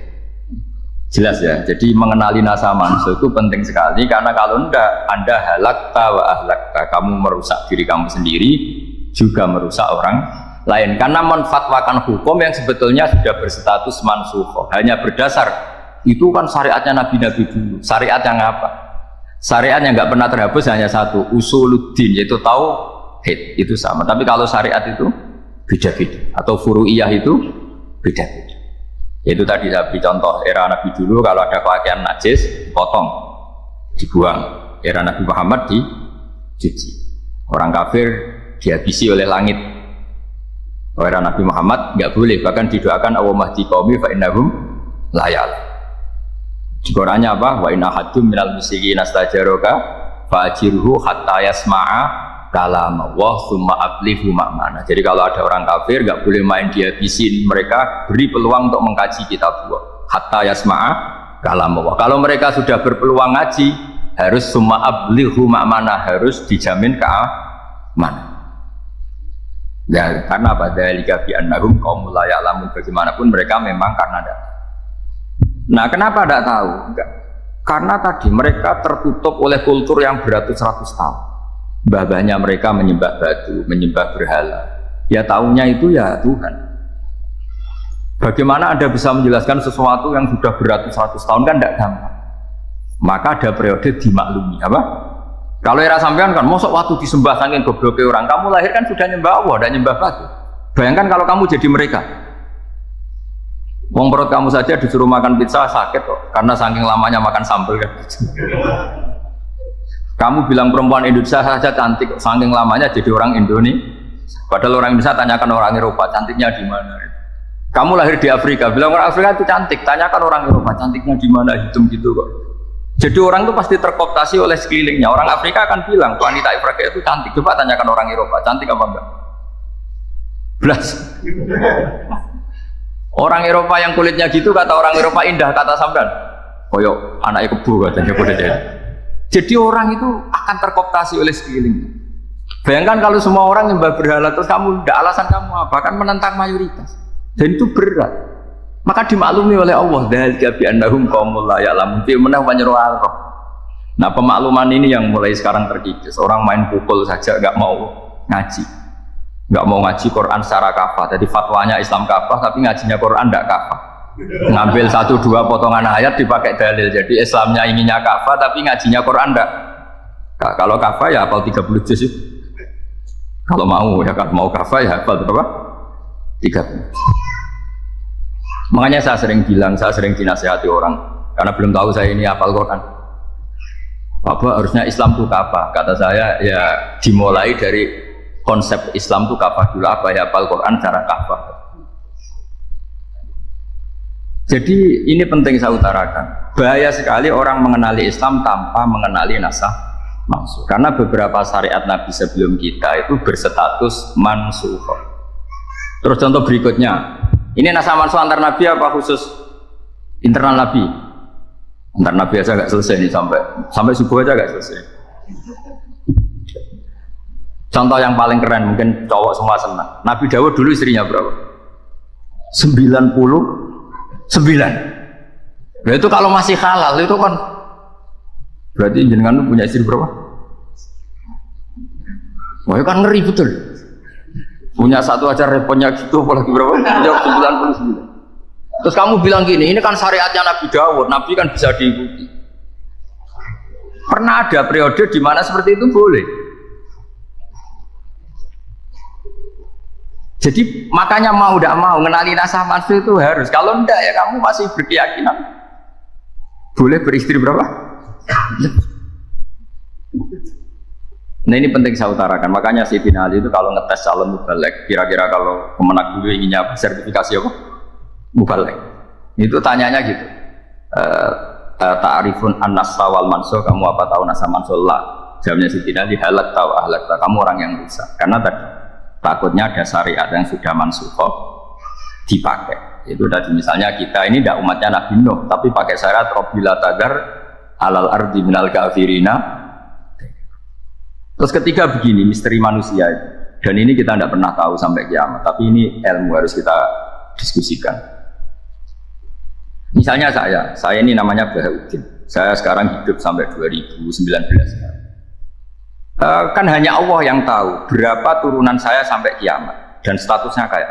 Jelas ya, jadi mengenali nasa mansuh itu penting sekali, karena kalau enggak Anda halakta wa ahlakta, kamu merusak diri kamu sendiri juga merusak orang lain, karena menfatwakan hukum yang sebetulnya sudah berstatus mansuh hanya berdasar itu kan syariatnya nabi-nabi dulu. Syariat yang apa? Syariat yang nggak pernah terhapus hanya satu, usuluddin, yaitu tauhid, itu sama. Tapi kalau syariat itu beda-beda, atau furu'iyah itu beda-beda. Itu tadi saya beri contoh era Nabi dulu, kalau ada pakaian najis dipotong, dibuang. Era Nabi Muhammad dicuci. Orang kafir dihabisi oleh langit. Era Nabi Muhammad nggak boleh, bahkan didoakan Allahumma hdi qaumi fa innahum la ya'lamun. Di Qur'annya apa? Wa inna haddum minal musyrikin astajaraka fa'ajirhu hatta yasma'a kalam Allah summa ablihu makmana. Jadi kalau ada orang kafir nggak boleh main dihabisin, mereka beri peluang untuk mengkaji kitab Allah hatta yasma'a kalam Allah. Kalau mereka sudah berpeluang ngaji, harus summa ablihu makmana, harus dijamin keamanan. Ya, karena pada liga bi annahum qaumul la ya'lamun, bagaimanapun mereka memang karena ada. Nah, kenapa tidak tahu? Enggak. Karena tadi mereka tertutup oleh kultur yang beratus-ratus tahun. Mbah-mbahnya mereka menyembah batu, menyembah berhala. Ya taunya itu ya Tuhan. Bagaimana Anda bisa menjelaskan sesuatu yang sudah beratus-ratus tahun, kan tidak gampang. Maka ada periode dimaklumi, apa? Kalau era sampean kan, mosok waktu disembah saking gobloknya orang, kamu lahir kan sudah nyembah Allah, tidak nyembah batu. Bayangkan kalau kamu jadi mereka. Wong perut kamu saja disuruh makan pizza sakit kok, karena saking lamanya makan sambal kan. Kamu bilang perempuan Indonesia saja cantik, saking lamanya jadi orang Indonesia. Padahal orang Indonesia tanyakan orang Eropa, cantiknya di mana? Kamu lahir di Afrika, bilang orang Afrika itu cantik, tanyakan orang Eropa, cantiknya di mana? Hitam gitu kok. Jadi orang itu pasti terkooptasi oleh sekelilingnya. Orang Afrika akan bilang wanita Afrika itu cantik. Coba tanyakan orang Eropa, cantik apa enggak? Blas. Orang Eropa yang kulitnya gitu kata orang Eropa indah, kata sampean. Koyok anaknya kebu katanya kulitnya. Jadi orang itu akan terkooptasi oleh sekeliling. Bayangkan kalau semua orang nyembah berhala terus kamu tidak, alasan kamu apa? Kan menentang mayoritas. Dan itu berat. Maka dimaklumi oleh Allah. Dzalika bi annahum qaumul la ya'lamun. Fi manah panyerual. Nah, pemakluman ini yang mulai sekarang terkikis. Orang main pukul saja nggak mau ngaji. Nggak mau ngaji Quran secara kafah. Jadi fatwanya Islam kafah tapi ngajinya Quran tidak kafah. Ngambil 1-2 potongan ayat dipakai dalil. Jadi Islamnya inginnya kafah tapi ngajinya Quran tidak. Nah, kalau kafah ya hafal 30 juz. Kalau mau ya kan mau kafah ya hafal berapa? 30. Makanya saya sering bilang, saya sering dinasihati orang karena belum tahu saya ini hafal Quran. Bapak harusnya Islam itu kafah. Kata saya ya dimulai dari konsep Islam itu kafah dulu. Apa ya hafal Quran secara kafah. Jadi ini penting saya utarakan. Bahaya sekali orang mengenali Islam tanpa mengenali nasah mansukh. Karena beberapa syariat Nabi sebelum kita itu berstatus mansukh. Terus contoh berikutnya, ini nasah mansukh antar Nabi apa khusus internal Nabi? Antar Nabi aja nggak selesai nih sampai subuh aja nggak selesai. Contoh yang paling keren mungkin cowok semua senang. Nabi Dawud dulu istrinya berapa? 99. Nah, itu kalau masih halal itu kan berarti jenengan punya istri berapa? Wah, itu kan ngeri betul. Punya satu aja repotnya gitu, apalagi berapa? Punya 99. Terus kamu bilang gini, ini kan syariatnya Nabi Dawud, Nabi kan bisa diikuti. Pernah ada periode di mana seperti itu boleh. Jadi makanya mau tidak mau mengenali nasah mansukh itu harus. Kalau enggak ya kamu masih berkeyakinan boleh beristri berapa? Nah ini penting saya utarakan. Makanya Sayyidina Ali itu kalau ngetes calon mubalek, kira-kira kalau kemenak dulu inginnya sertifikasi apa? Mubalek. Itu tanyanya gitu. Ta'rifun an-nassa wal mansukh, kamu apa tahu nasah mansukh? La. Jawabnya Sayyidina Ali, halak tahu ahlak tahu. Kamu orang yang rusak. Karena tadi takutnya ada syariat yang sudah mansukh dipakai. Itu tadi misalnya kita ini tidak umatnya Nabi Nuh, tapi pakai syarat Rabbila tagar alal ardi minal kafirina. Terus ketiga begini, misteri manusia itu. Dan ini kita tidak pernah tahu sampai kiamat, tapi ini ilmu harus kita diskusikan. Misalnya saya ini namanya Bahauddin. Saya sekarang hidup sampai 2019. Kan hanya Allah yang tahu berapa turunan saya sampai kiamat dan statusnya kayak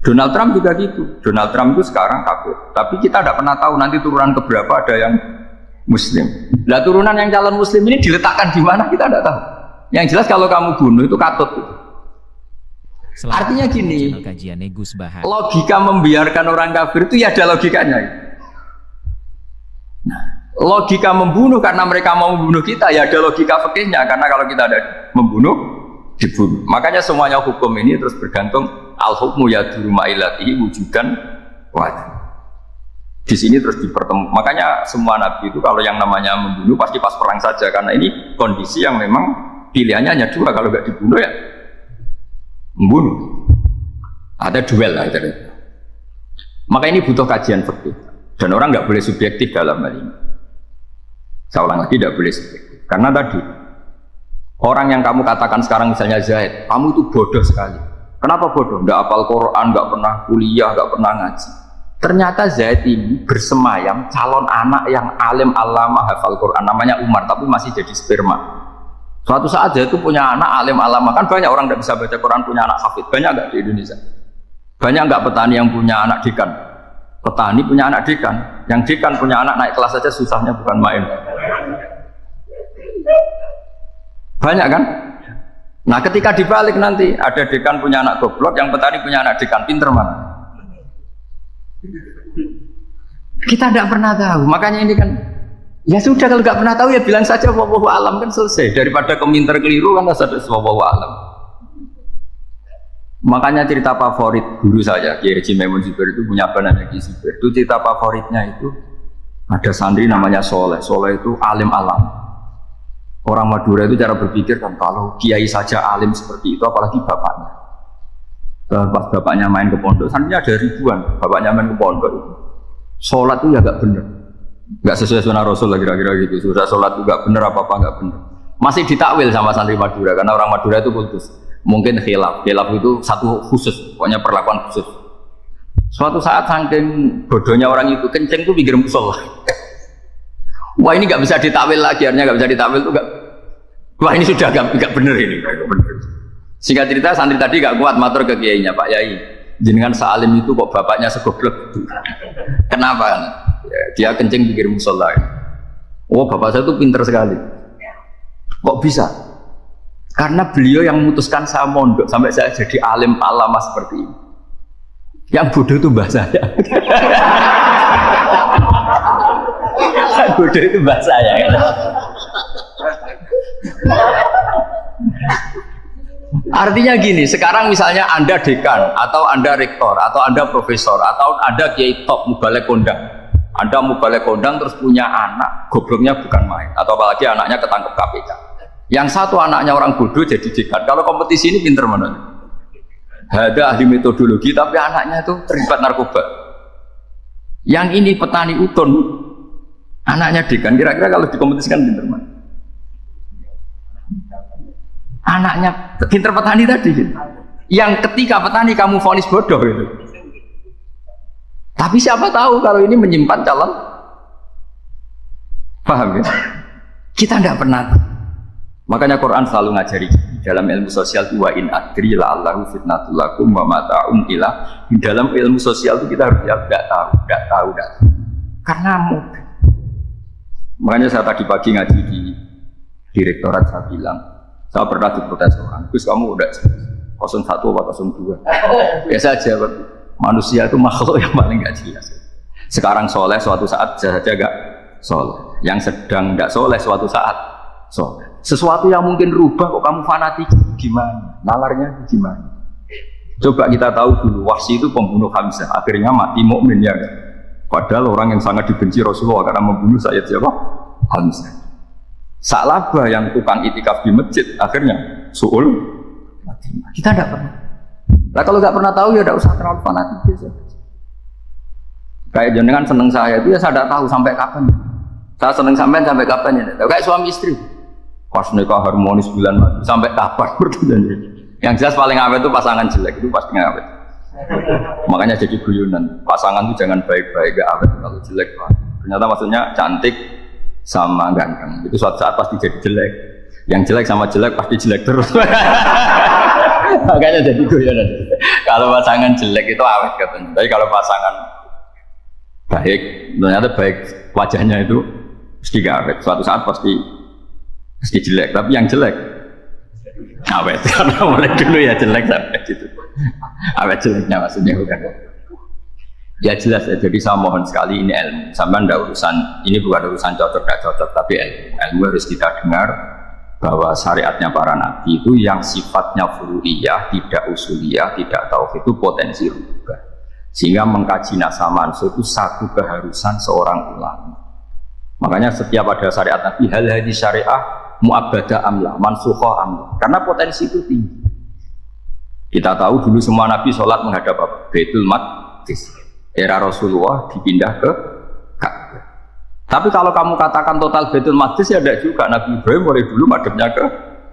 Donald Trump juga gitu. Donald Trump itu sekarang kafir, tapi kita tidak pernah tahu nanti turunan keberapa ada yang Muslim. Nah turunan yang calon Muslim ini diletakkan di mana kita tidak tahu. Yang jelas kalau kamu bunuh itu katut. Artinya gini, logika membiarkan orang kafir itu ya ada logikanya. Nah, logika membunuh karena mereka mau membunuh kita ya ada logika fikihnya, karena kalau kita ada membunuh dibunuh. Makanya semuanya hukum ini terus bergantung al-hukmu yaduru ma'ilatihi wujudan wajib. Di sini terus dipertemukan. Makanya semua nabi itu kalau yang namanya membunuh pasti pas perang saja, karena ini kondisi yang memang pilihannya hanya dua, kalau nggak dibunuh ya membunuh. Ada duel lah itu. Maka ini butuh kajian fikih dan orang nggak boleh subjektif dalam hal ini. Saya ulang lagi, tidak boleh subjektif. Karena tadi orang yang kamu katakan sekarang misalnya Zaid, kamu itu bodoh sekali. Kenapa bodoh? Nggak hafal Quran, nggak pernah kuliah, nggak pernah ngaji. Ternyata Zaid ini bersemayam calon anak yang alim alama hafal Quran, namanya Umar, tapi masih jadi sperma. Suatu saat Zaid itu punya anak alim alama, kan banyak orang tidak bisa baca Quran punya anak hafid, banyak nggak di Indonesia? Banyak nggak petani yang punya anak dekan? Petani punya anak dekan, yang dekan punya anak naik kelas saja susahnya bukan main. Banyak kan? Nah ketika dibalik nanti ada dekan punya anak goblok, yang petani punya anak dekan pinter mana? Kita tidak pernah tahu. Makanya ini kan ya sudah, kalau nggak pernah tahu ya bilang saja wallahu alam, kan selesai. Daripada keminter keliru kan harus ada wallahu alam. Makanya cerita favorit guru saya Kiai Haji Maimun Zubair itu punya apa namanya Kiai Zubair. Itu cerita favoritnya itu ada santri namanya Soleh. Soleh itu alim alam. Orang Madura itu cara berpikir kan kalau kiai saja alim seperti itu, apalagi bapaknya. Pas bapaknya main ke pondok, santrinya ada ribuan. Bapaknya main ke pondok, sholat itu ya gak bener, gak sesuai sunnah Rasul lah kira-kira gitu. Sudah sholat itu gak bener, apa-apa gak bener. Masih ditakwil sama santri Madura, karena orang Madura itu kultus. Mungkin khilaf itu satu khusus, pokoknya perlakuan khusus. Suatu saat saking bodohnya orang itu, kenceng tuh pinggir musola. Wah ini gak bisa ditakwil lagi, artinya gak bisa ditakwil tuh gak. Wah ini sudah gak bener ini. Singkat cerita santri tadi gak kuat matur ke kiainya, Pak Yai, jenengan sealim itu kok bapaknya segoblok itu. Kenapa? Ya, dia kencing pikir musola. Oh bapak saya itu pinter sekali. Kok bisa? Karena beliau yang memutuskan saya mondok sampai saya jadi alim alama seperti ini. Yang bodoh itu mbah saya. Yang bodoh itu mbah saya. Artinya gini, sekarang misalnya Anda dekan, atau Anda rektor, atau Anda profesor, atau Anda kiai top mubalek kondang. Anda mubalek kondang terus punya anak, gobloknya bukan main, atau apalagi anaknya ketangkep KPK. Yang satu anaknya orang bodoh jadi dekan. Kalau kompetisi ini pinter mana? Ada ahli metodologi, tapi anaknya itu terlibat narkoba. Yang ini petani uton, anaknya dekan. Kira-kira kalau dikompetisikan pinter mana? Anaknya pinter petani tadi gitu. Yang ketika petani kamu vonis bodoh gitu. Tapi siapa tahu kalau ini menyimpan calon. Paham ya? Kita tidak pernah. Makanya Quran selalu ngajari dalam ilmu sosial wa in adri la'allahu fitnatul lakum wa mata'un ila. Di dalam ilmu sosial itu kita harus tidak tahu. Karena mudah. Makanya saya tadi pagi ngaji di direktorat, saya bilang, saya pernah diprotes orang, Gus kamu udah 01 atau 02. Biasa aja, manusia itu makhluk yang paling gak jelas. Sekarang soleh, suatu saat saja gak soleh. Yang sedang gak soleh, suatu saat soleh. Sesuatu yang mungkin rubah kok kamu fanatik, gimana? Nalarnya gimana? Coba kita tahu dulu, Wahsy itu pembunuh Hamzah, akhirnya mati mukmin ya. Padahal orang yang sangat dibenci Rasulullah karena membunuh Sayyid siapa? Hamzah. Sa'labah yang tukang itikaf di masjid akhirnya su'ul mati. Kita tidak pernah. Nah kalau nggak pernah tahu ya tidak usah terlalu fanatik biasa. Kayak jenengan seneng saya itu ya saya tidak tahu sampai kapan. Saya seneng sampai kapan ya. Kayak suami istri. Pas nikah harmonis bulan mati sampai kapan berarti. Yang jelas paling awet itu pasangan jelek itu pasti nggak awet. Makanya jadi guyonan. Pasangan itu jangan baik-baik gak awet kalau jelek. Ternyata maksudnya cantik sama ganteng itu suatu saat pasti jadi jelek. Yang jelek sama jelek pasti jelek terus. Makanya jadi guyonan. Kalau pasangan jelek itu awet katanya. Tapi kalau pasangan baik, ternyata baik wajahnya itu mesti gak awet. Suatu saat pasti jelek. Tapi yang jelek awet. Karena mulai dulu ya jelek sampai gitu. Awet jeleknya maksudnya bukan. Ya jelas ya, jadi saya mohon sekali ini ilmu. Sampai tidak urusan, ini bukan urusan cocok gak cocok, tapi ilmu. Ilmu harus kita dengar bahwa syariatnya para nabi itu yang sifatnya furu'iyah, tidak usuliyah, tidak tauhid itu potensi rubah. Sehingga mengkaji nasab mansukh itu satu keharusan seorang ulama. Makanya setiap ada syariat nabi, hal hadis syariah mu'abbadah amlah, mansukhoh amlah. Karena potensi itu tinggi. Kita tahu dulu semua nabi sholat menghadap apa? Baitul Maqdis. Era Rasulullah dipindah ke Ka'bah. Tapi kalau kamu katakan total Baitul Maqdis ya tidak juga. Nabi Ibrahim mulai dulu madhabnya ke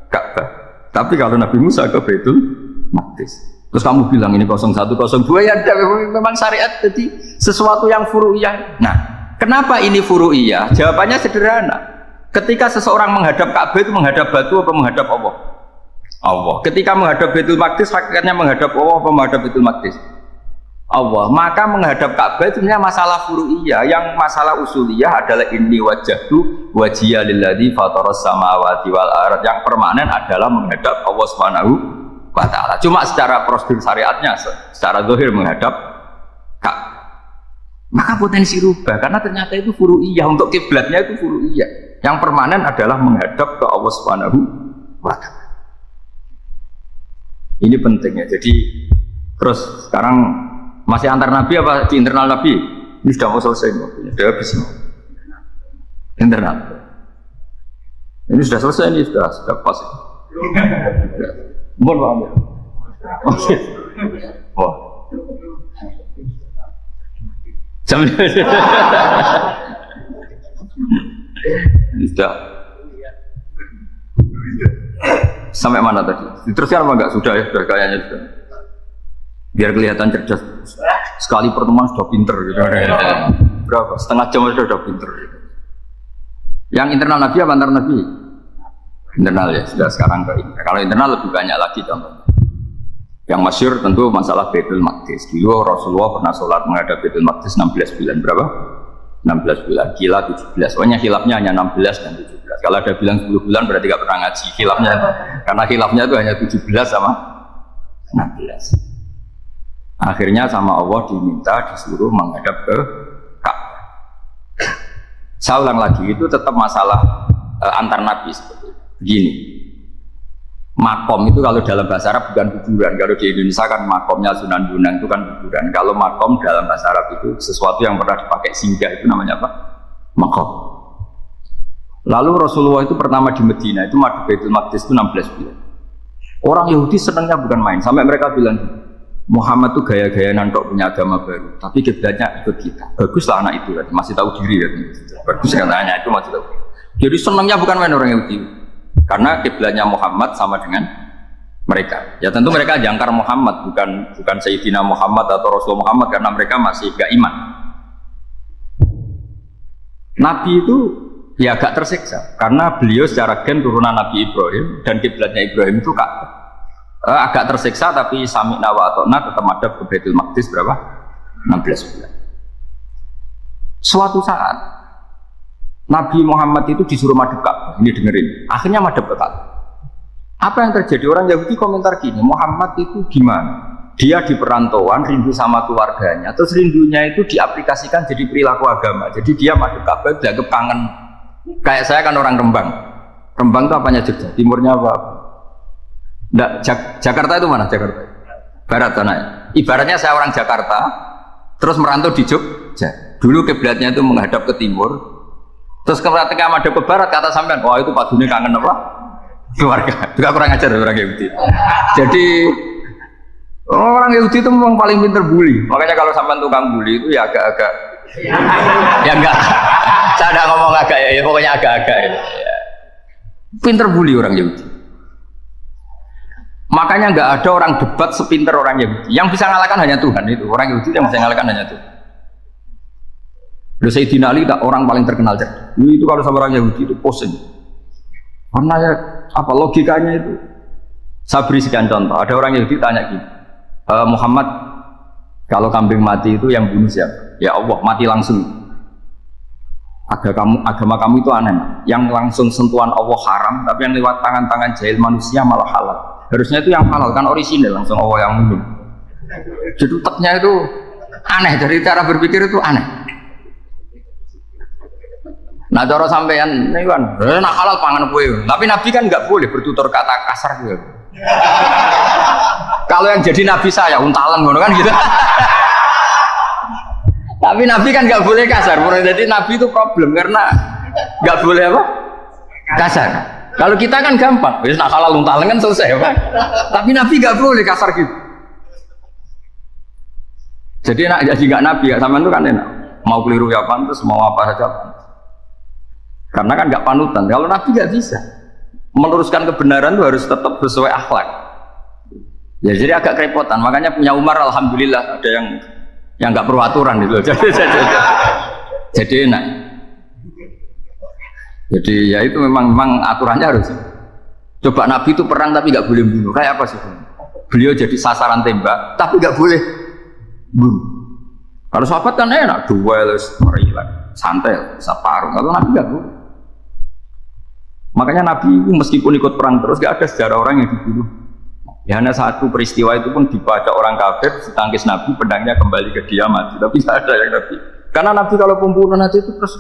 Ka'bah. Tapi kalau Nabi Musa ke Baitul Maqdis. Terus kamu bilang ini 01, 02 ya memang syariat jadi sesuatu yang furu'iyah. Nah, kenapa ini furu'iyah? Jawabannya sederhana. Ketika seseorang menghadap Ka'bah itu menghadap batu atau menghadap Allah? Allah. Ketika menghadap Baitul Maqdis hakikatnya menghadap Allah atau menghadap Baitul Maqdis? Allah. Maka menghadap Ka'bah itu sebenarnya masalah furu'iyah. Yang masalah usuliyah adalah inni wajjahtu wajhiya lilladzi fataras samawati wal ardh. Yang permanen adalah menghadap Allah Subhanahu wa ta'ala. Cuma secara prosedur syariatnya secara zahir menghadap Ka'bah. Maka potensi rubah karena ternyata itu furu'iyah. Untuk kiblatnya itu furu'iyah. Yang permanen adalah menghadap ke Allah Subhanahu wa ta'ala. Ini pentingnya. Jadi terus sekarang masih antar nabi apa di internal nabi? Ini sudah mau selesai waktunya, sudah habis internal. Ini sudah selesai, ini sudah pas. Mohon paham ya. Wah. Jam sudah sampai mana tadi? Terusnya apa enggak? Sudah ya, sudah kayaknya sudah. Biar kelihatan cerdas. Sekali pertemuan sudah pinter gitu. Berapa? Setengah jam sudah pinter. Yang internal Nabi apa antar Nabi? Internal ya, sudah sekarang ke internal. Kalau internal lebih banyak lagi contohnya. Yang masyhur tentu masalah Baitul Maqdis. Dulu Rasulullah pernah sholat menghadap Baitul Maqdis 16 bulan. Berapa? 16 bulan. Gila 17. Soalnya khilafnya hanya 16 dan 17. Kalau ada bilang 10 bulan berarti gak pernah ngaji khilafnya. Karena khilafnya itu hanya 17 sama 16. Akhirnya sama Allah diminta disuruh menghadap ke Ka'bah. Saya ulang lagi, itu tetap masalah antar nabi seperti itu. Begini, makom itu kalau dalam bahasa Arab bukan kuburan. Kalau di Indonesia kan makomnya Sunan Bonang itu kan kuburan. Kalau makom dalam bahasa Arab itu sesuatu yang pernah dipakai singgah, itu namanya apa? Makom. Lalu Rasulullah itu pertama di Medina itu madhab Baitul Maqdis itu 16 bulan. Orang Yahudi senangnya bukan main, sampai mereka bilang Muhammad tuh gaya-gaya nantok punya agama baru, tapi kiblatnya ikut kita. Baguslah anak itu, masih tahu diri kan. Bagus katanya itu masih tahu. Jadi senangnya bukan main orang Yahudi, karena kiblatnya Muhammad sama dengan mereka. Ya tentu mereka jangkar Muhammad, bukan Sayyidina Muhammad atau Rasul Muhammad, karena mereka masih gak iman. Nabi itu ya agak tersiksa, karena beliau secara gen turunan Nabi Ibrahim dan kiblatnya Ibrahim itu Ka'bah. Agak tersiksa tapi sami'na wa ata'na tetap madhab ke Baitul Maqdis berapa? 16 bulan. Suatu saat Nabi Muhammad itu disuruh madhab Ka'bah. Ini dengerin. Akhirnya madhab ke Ka'bah. Apa yang terjadi? Orang Yahudi komentar gini, Muhammad itu gimana? Dia di perantauan rindu sama keluarganya, terus rindunya itu diaplikasikan jadi perilaku agama. Jadi dia madhab Ka'bah dianggap kangen. Kayak saya kan orang Rembang. Rembang itu apanya Jogja? Timurnya apa? Nggak, Jakarta itu mana Jakarta? Barat tanah. Ibaratnya saya orang Jakarta, terus merantau di Jogja. Dulu kiblatnya itu menghadap ke timur, terus ketika menghadap ke barat kata sampean, wah itu Pak Duni kangen apa? Keluarga. Juga kurang ajar orang Yahudi. Jadi orang Yahudi itu memang paling pinter bully. Makanya kalau sampean tukang bully itu ya agak-agak, ya enggak. Saya tidak ngomong agak ya, pokoknya agak-agak. Ya. Pinter bully orang Yahudi. Makanya nggak ada orang debat sepinter orang Yahudi. Yang bisa ngalahkan hanya Tuhan itu. Orang Yahudi yang bisa ngalahkan hanya Tuhan. Sayyidina Ali tak orang paling terkenal cerdas. Itu kalau sama orang Yahudi itu pusing. Karena ya, apa logikanya itu? Saya beri sekian contoh. Ada orang Yahudi tanya gini, Muhammad, kalau kambing mati itu yang bunuh siapa? Ya Allah, mati langsung. Agama kamu itu aneh. Yang langsung sentuhan Allah haram, tapi yang lewat tangan-tangan jahil manusia malah halal. Harusnya itu yang halal kan orisinil langsung Allah yang minum. Jadi teknya itu aneh, dari cara berpikir itu aneh. Nah cara sampean ini kan, nak halal pangan kue. Tapi Nabi kan nggak boleh bertutur kata kasar gitu. Kalau yang jadi Nabi saya untalan ngono kan gitu. Tapi Nabi kan nggak boleh kasar. Jadi Nabi itu problem karena nggak boleh apa? Kasar. Kalau kita kan gampang, wis nak halal untalan kan selesai, Pak. Tapi Nabi nggak boleh kasar gitu. Jadi nak jadi nggak Nabi, ya sampean itu kan enak. Mau keliru ya pantas, mau apa saja pantas. Karena kan nggak panutan. Kalau Nabi nggak bisa. Meluruskan kebenaran itu harus tetap sesuai akhlak. Ya jadi agak kerepotan. Makanya punya Umar alhamdulillah ada yang nggak perlu aturan gitu. Jadi enak. Jadi ya itu memang aturannya harus. Coba Nabi itu perang tapi nggak boleh bunuh. Kayak apa sih? Beliau jadi sasaran tembak tapi nggak boleh bunuh. Kalau sahabat kan enak, duel, santai, bisa parung. Kalau Nabi nggak boleh. Makanya Nabi itu meskipun ikut perang terus nggak ada sejarah orang yang dibunuh. Ya hanya satu peristiwa itu pun dibaca orang kafir, setangkis Nabi pedangnya kembali ke dia mati. Tapi nggak ada yang Nabi. Karena Nabi kalau pembunuh nanti itu terus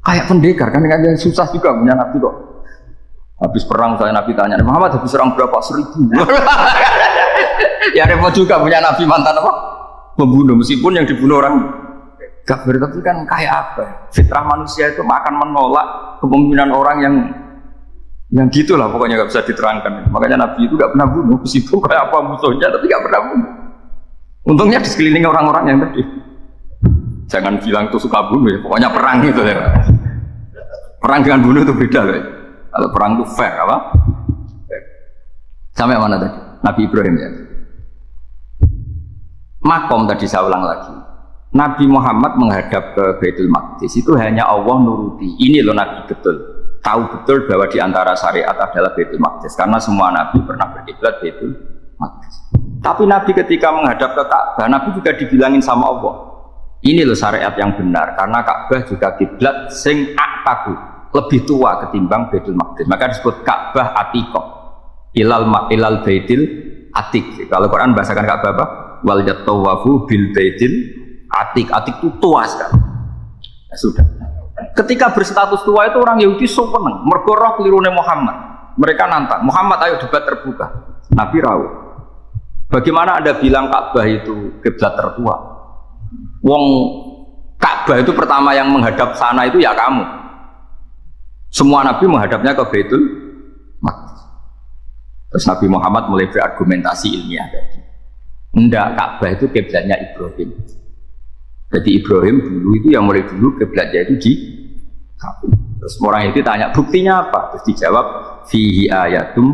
kayak pendekar kan, dengan yang susah juga punya Nabi kok. Habis perang saya Nabi tanya, Muhammad habis serang berapa? 1000. Ya repot juga punya Nabi mantan apa? Pembunuh, meskipun yang dibunuh orang kafir, tapi kan kayak apa? Fitrah manusia itu akan menolak kepemimpinan orang yang Yang gitulah pokoknya nggak bisa diterangkan. Makanya Nabi itu nggak pernah bunuh, meskipun kayak apa musuhnya, tapi nggak pernah bunuh. Untungnya di sekeliling orang-orang yang tadi. Jangan bilang itu suka bunuh, ya. Pokoknya perang gitu ya. Perang dengan bunuh itu beda loh. Kalau perang itu fair apa? Sampai mana tadi? Nabi Ibrahim ya. Makom tadi saya ulang lagi. Nabi Muhammad menghadap ke Baitul Maqdis itu hanya Allah nuruti. Ini loh Nabi betul. Tahu betul bahwa di antara syariat adalah Baitul Maqdis karena semua Nabi pernah berkiblat Baitul Maqdis. Tapi Nabi ketika menghadap ke Ka'bah, Nabi juga dibilangin sama Allah. Ini loh syariat yang benar karena Ka'bah juga kiblat sing aktaku, lebih tua ketimbang Baitul Maqdis. Maka disebut Ka'bah Atiqah. Ilal Baitil Atiq. Kalau Quran bahasakan Ka'bah apa? Wal yatawafu bil Baitil Atiq. Atiq itu tua sekali. Ya, sudah. Ketika berstatus tua itu orang Yahudi seneng, mergo roh kelirune Muhammad. Mereka nantang, Muhammad ayo debat terbuka. Nabi rawuh. Bagaimana Anda bilang Ka'bah itu kiblat tertua? Wong Ka'bah itu pertama yang menghadap sana itu ya kamu. Semua Nabi menghadapnya ke Baitul Maqdis. Terus Nabi Muhammad mulai berargumentasi ilmiah tadi. Enggak, Ka'bah itu kiblatnya Ibrahim. Jadi Ibrahim dulu itu yang mulai dulu kiblatnya itu di Ka'bah. Terus orang itu tanya buktinya apa? Terus dijawab fihi ayatum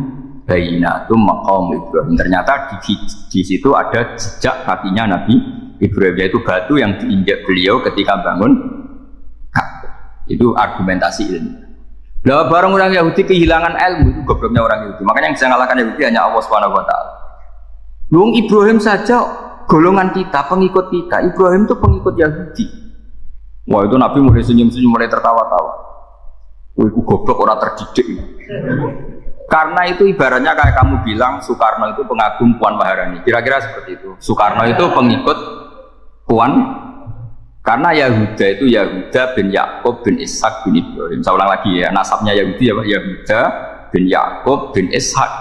bainatum maqam Ibrahim. Ternyata di situ ada jejak kakinya Nabi Ibrahim, yaitu batu yang diinjak beliau ketika bangun Ka'bah. Itu argumentasi ilmiah. Lah barang orang Yahudi kehilangan ilmu itu gobloknya orang Yahudi. Makanya yang bisa mengalahkan Yahudi hanya Allah Subhanahu wa taala. Wong Ibrahim saja golongan kita, pengikut kita. Ibrahim itu pengikut Yahudi. Wah itu Nabi mulai senyum-senyum, mulai tertawa-tawa. Wah itu goblok, orang terdidik. Karena itu ibaratnya kayak kamu bilang Soekarno itu pengagum Puan Maharani. Kira-kira seperti itu. Soekarno itu pengikut Puan. Karena Yahuda itu Yahuda bin Yakub bin Ishak bin Ibrahim. Saya ulang lagi ya, nasabnya Yahudi ya Pak. Yahuda bin Yakub bin Ishak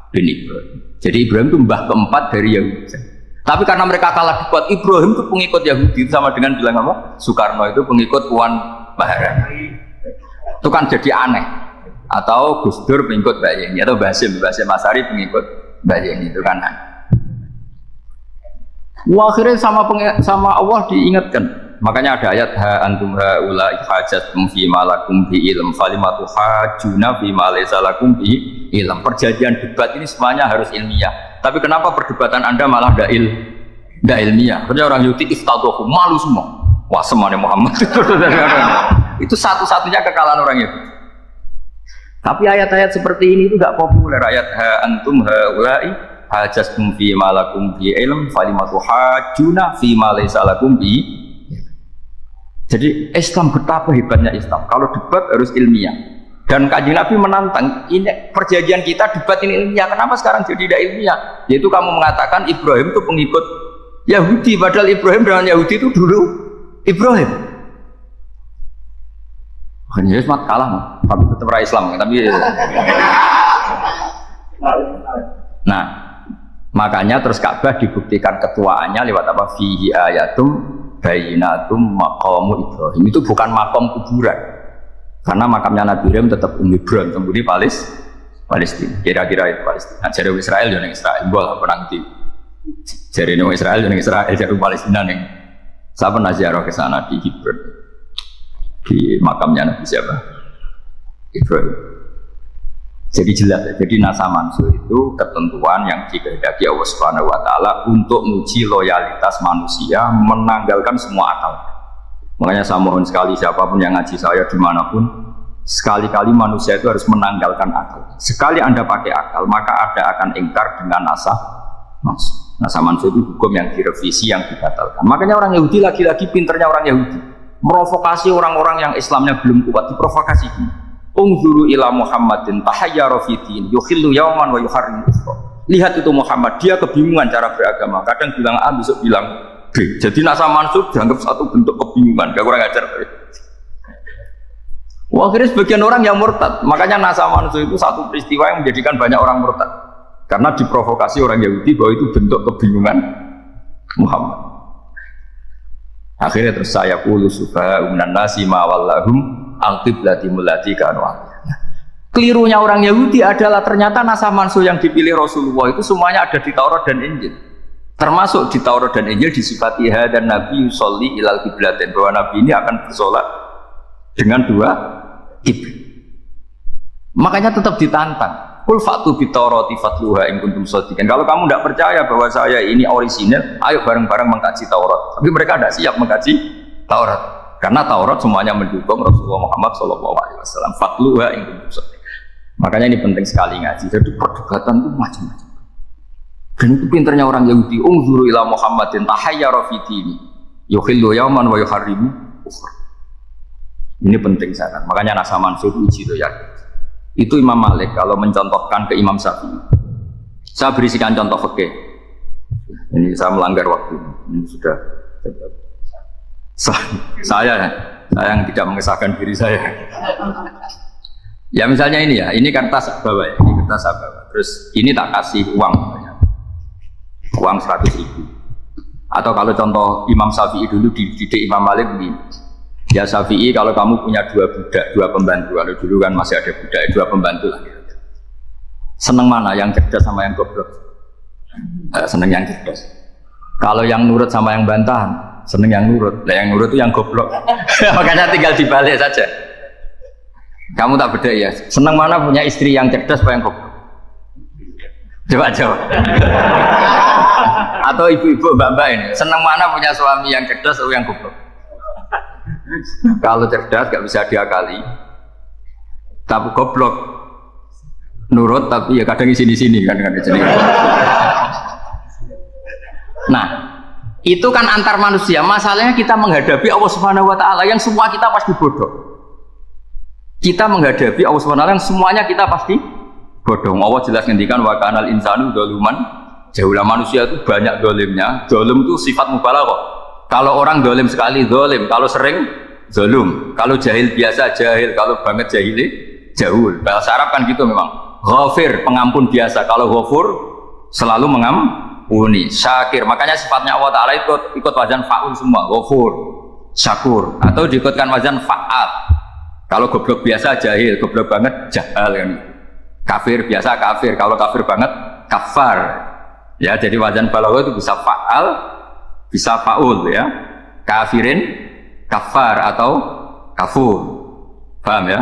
bin Ibrahim. Jadi Ibrahim itu mbah keempat dari Yahuda. Tapi karena mereka kalah debat, Ibrahim itu pengikut Yahudi, sama dengan bilang apa? Soekarno itu pengikut Puan Maharani. Itu kan jadi aneh. Atau Gus Dur pengikut Mbak Yeni, atau Basim Asari pengikut Mbak Yeni, itu kan aneh. Wah, akhirnya sama Allah diingatkan. Makanya ada ayat ha antum haula hajatum fi malakum bi ilm falimatu hajuna fi ma laysa lakum bi ilm. Perjanjian debat ini semuanya harus ilmiah. Tapi kenapa perdebatan Anda malah ndak ilmiah? Karena orang Yahudi iftadhu malu semua. Wah, semuanya Muhammad itu satu-satunya kekalahan orang Yahudi. Tapi ayat-ayat seperti ini itu enggak populer. Ayat ha antum haula hajatum fi malakum bi ilm falimatu hajuna fi ma laysa lakum bi. Jadi Islam betapa hebatnya Islam. Kalau debat harus ilmiah. Dan Kanjeng Nabi menantang, ini perjanjian kita debat ini ilmiah. Kenapa sekarang jadi tidak ilmiah? Yaitu kamu mengatakan Ibrahim itu pengikut Yahudi, padahal Ibrahim dengan Yahudi itu dulu Ibrahim. Hanya Islam kalah, tapi tetap rakyat Islam. Tapi nah, makanya terus Ka'bah dibuktikan ketuaannya lewat apa? Fihi ayatum bainatum maqamu Ibrahim. Itu bukan makam kuburan, karena makamnya Nabi Ibrahim tetap Hebron, kemudian Palestina. Kira-kira itu Palestina. Jadi Israel jangan Israel, boleh perang di. Jadi Israel jangan Israel, jadi Palestina nih. Saya pernah ziarah ke sana di Hebron, di makamnya Nabi siapa? Ibrahim. Jadi jelas, jadi nasa mansur itu ketentuan yang dikehendaki Allah Subhanahu wa taala untuk menguji loyalitas manusia, menanggalkan semua akal. Makanya saya mohon sekali siapapun yang ngaji saya dimanapun, sekali-kali manusia itu harus menanggalkan akal. Sekali Anda pakai akal, maka Anda akan ingkar dengan nasa mansur. Nasa mansur itu hukum yang direvisi, yang dibatalkan. Makanya orang Yahudi lagi-lagi pinternya orang Yahudi, merovokasi orang-orang yang Islamnya belum kuat, diprovokasi. Unzuru ila Muhammadin tahayyara fi din yukhillu yawman wa yuharrimu ukhra. Lihat itu Muhammad, dia kebingungan cara beragama. Kadang bilang A, besok bilang B. Jadi nasa mansur dianggap satu bentuk kebingungan. Gak kurang ajar. Wah, akhirnya sebagian orang yang murtad. Makanya nasa mansur itu satu peristiwa yang menjadikan banyak orang murtad. Karena diprovokasi orang Yahudi bahwa itu bentuk kebingungan Muhammad. Akhirnya terus saya qulu subha'unan nasi ma wallahum al-qiblati mulati kanu. Kelirunya orang Yahudi adalah ternyata nasab mansuh yang dipilih Rasulullah itu semuanya ada di Taurat dan Injil. Termasuk di Taurat dan Injil disifati dan Nabi yusolli ilal kiblatin, bahwa Nabi ini akan bersolat dengan dua kiblat. Makanya tetap ditantang. Kul fa'tu bi Taurati fatluha in kuntum shadiqin. Kalau kamu tidak percaya bahwa saya ini orisinal, ayo bareng-bareng mengkaji Taurat. Tapi mereka tidak siap mengkaji Taurat. Karena Taurat semuanya mendukung Rasulullah Muhammad SAW. Fatluha in kuntum shadiqin. Makanya ini penting sekali ngaji. Jadi perdebatan itu macam-macam. Dan itu pinternya orang Yahudi. Unzuru ila Muhammadin tahayyara fi dini. Yukhillu yawman wa yuharrimu ukhra. Ini penting sangat. Makanya nasa mansur uji itu ya. Itu Imam Malik kalau mencontohkan ke Imam Syafi'i. Saya berisikan contoh fikih. Ini saya melanggar waktu. Ini sudah saya yang tidak mengesahkan diri saya. Ya misalnya ini ya, ini kertas bawa ya, ini kertas saya bawa. Terus ini tak kasih uang 100.000. Atau kalau contoh Imam Syafi'i dulu dididik Imam Malik begini. Ya Syafi'i, kalau kamu punya 2 budak, 2 pembantu, kalau dulu kan masih ada budak, 2 pembantu lah. Seneng mana, yang cerdas sama yang goblok? Seneng yang cerdas. Kalau yang nurut sama yang bantahan, seneng yang nurut. Nah yang nurut itu yang goblok. Makanya tinggal dibalik saja. Kamu tak beda ya. Seneng mana punya istri yang cerdas apa yang goblok? Coba jawab. Atau ibu-ibu mbak-mbak ini, seneng mana punya suami yang cerdas atau yang goblok? Kalau cerdas gak bisa diakali, tapi goblok nurut tapi ya kadang di sini kan di sini. Nah, itu kan antar manusia. Masalahnya kita menghadapi Allah Subhanahu wa taala yang semua kita pasti bodoh. Kita menghadapi Allah Subhanahu wa taala yang semuanya kita pasti bodoh. Allah jelas ngendikan wa kanal insanu dzaluman jahula. Manusia itu banyak dolimnya. Dolim itu sifat mubalaghah. Kalau orang dolim sekali dolim, kalau sering zalum, kalau jahil biasa jahil, kalau banget jahili jahul. Bahasa Arab kan gitu memang. Ghafir, pengampun biasa. Kalau ghafur selalu mengampuni. Syakir, makanya sifatnya Allah Ta'ala ikut wazan fa'ul semua. Ghafur, syakur, atau diikutkan wazan fa'al. Kalau goblok biasa jahil, goblok banget jahal kan. Kafir biasa kafir, kalau kafir banget kafar. Ya, jadi wazan balaghah itu bisa fa'al, bisa fa'ul ya. Kafirin, kafar atau kafur. Paham ya?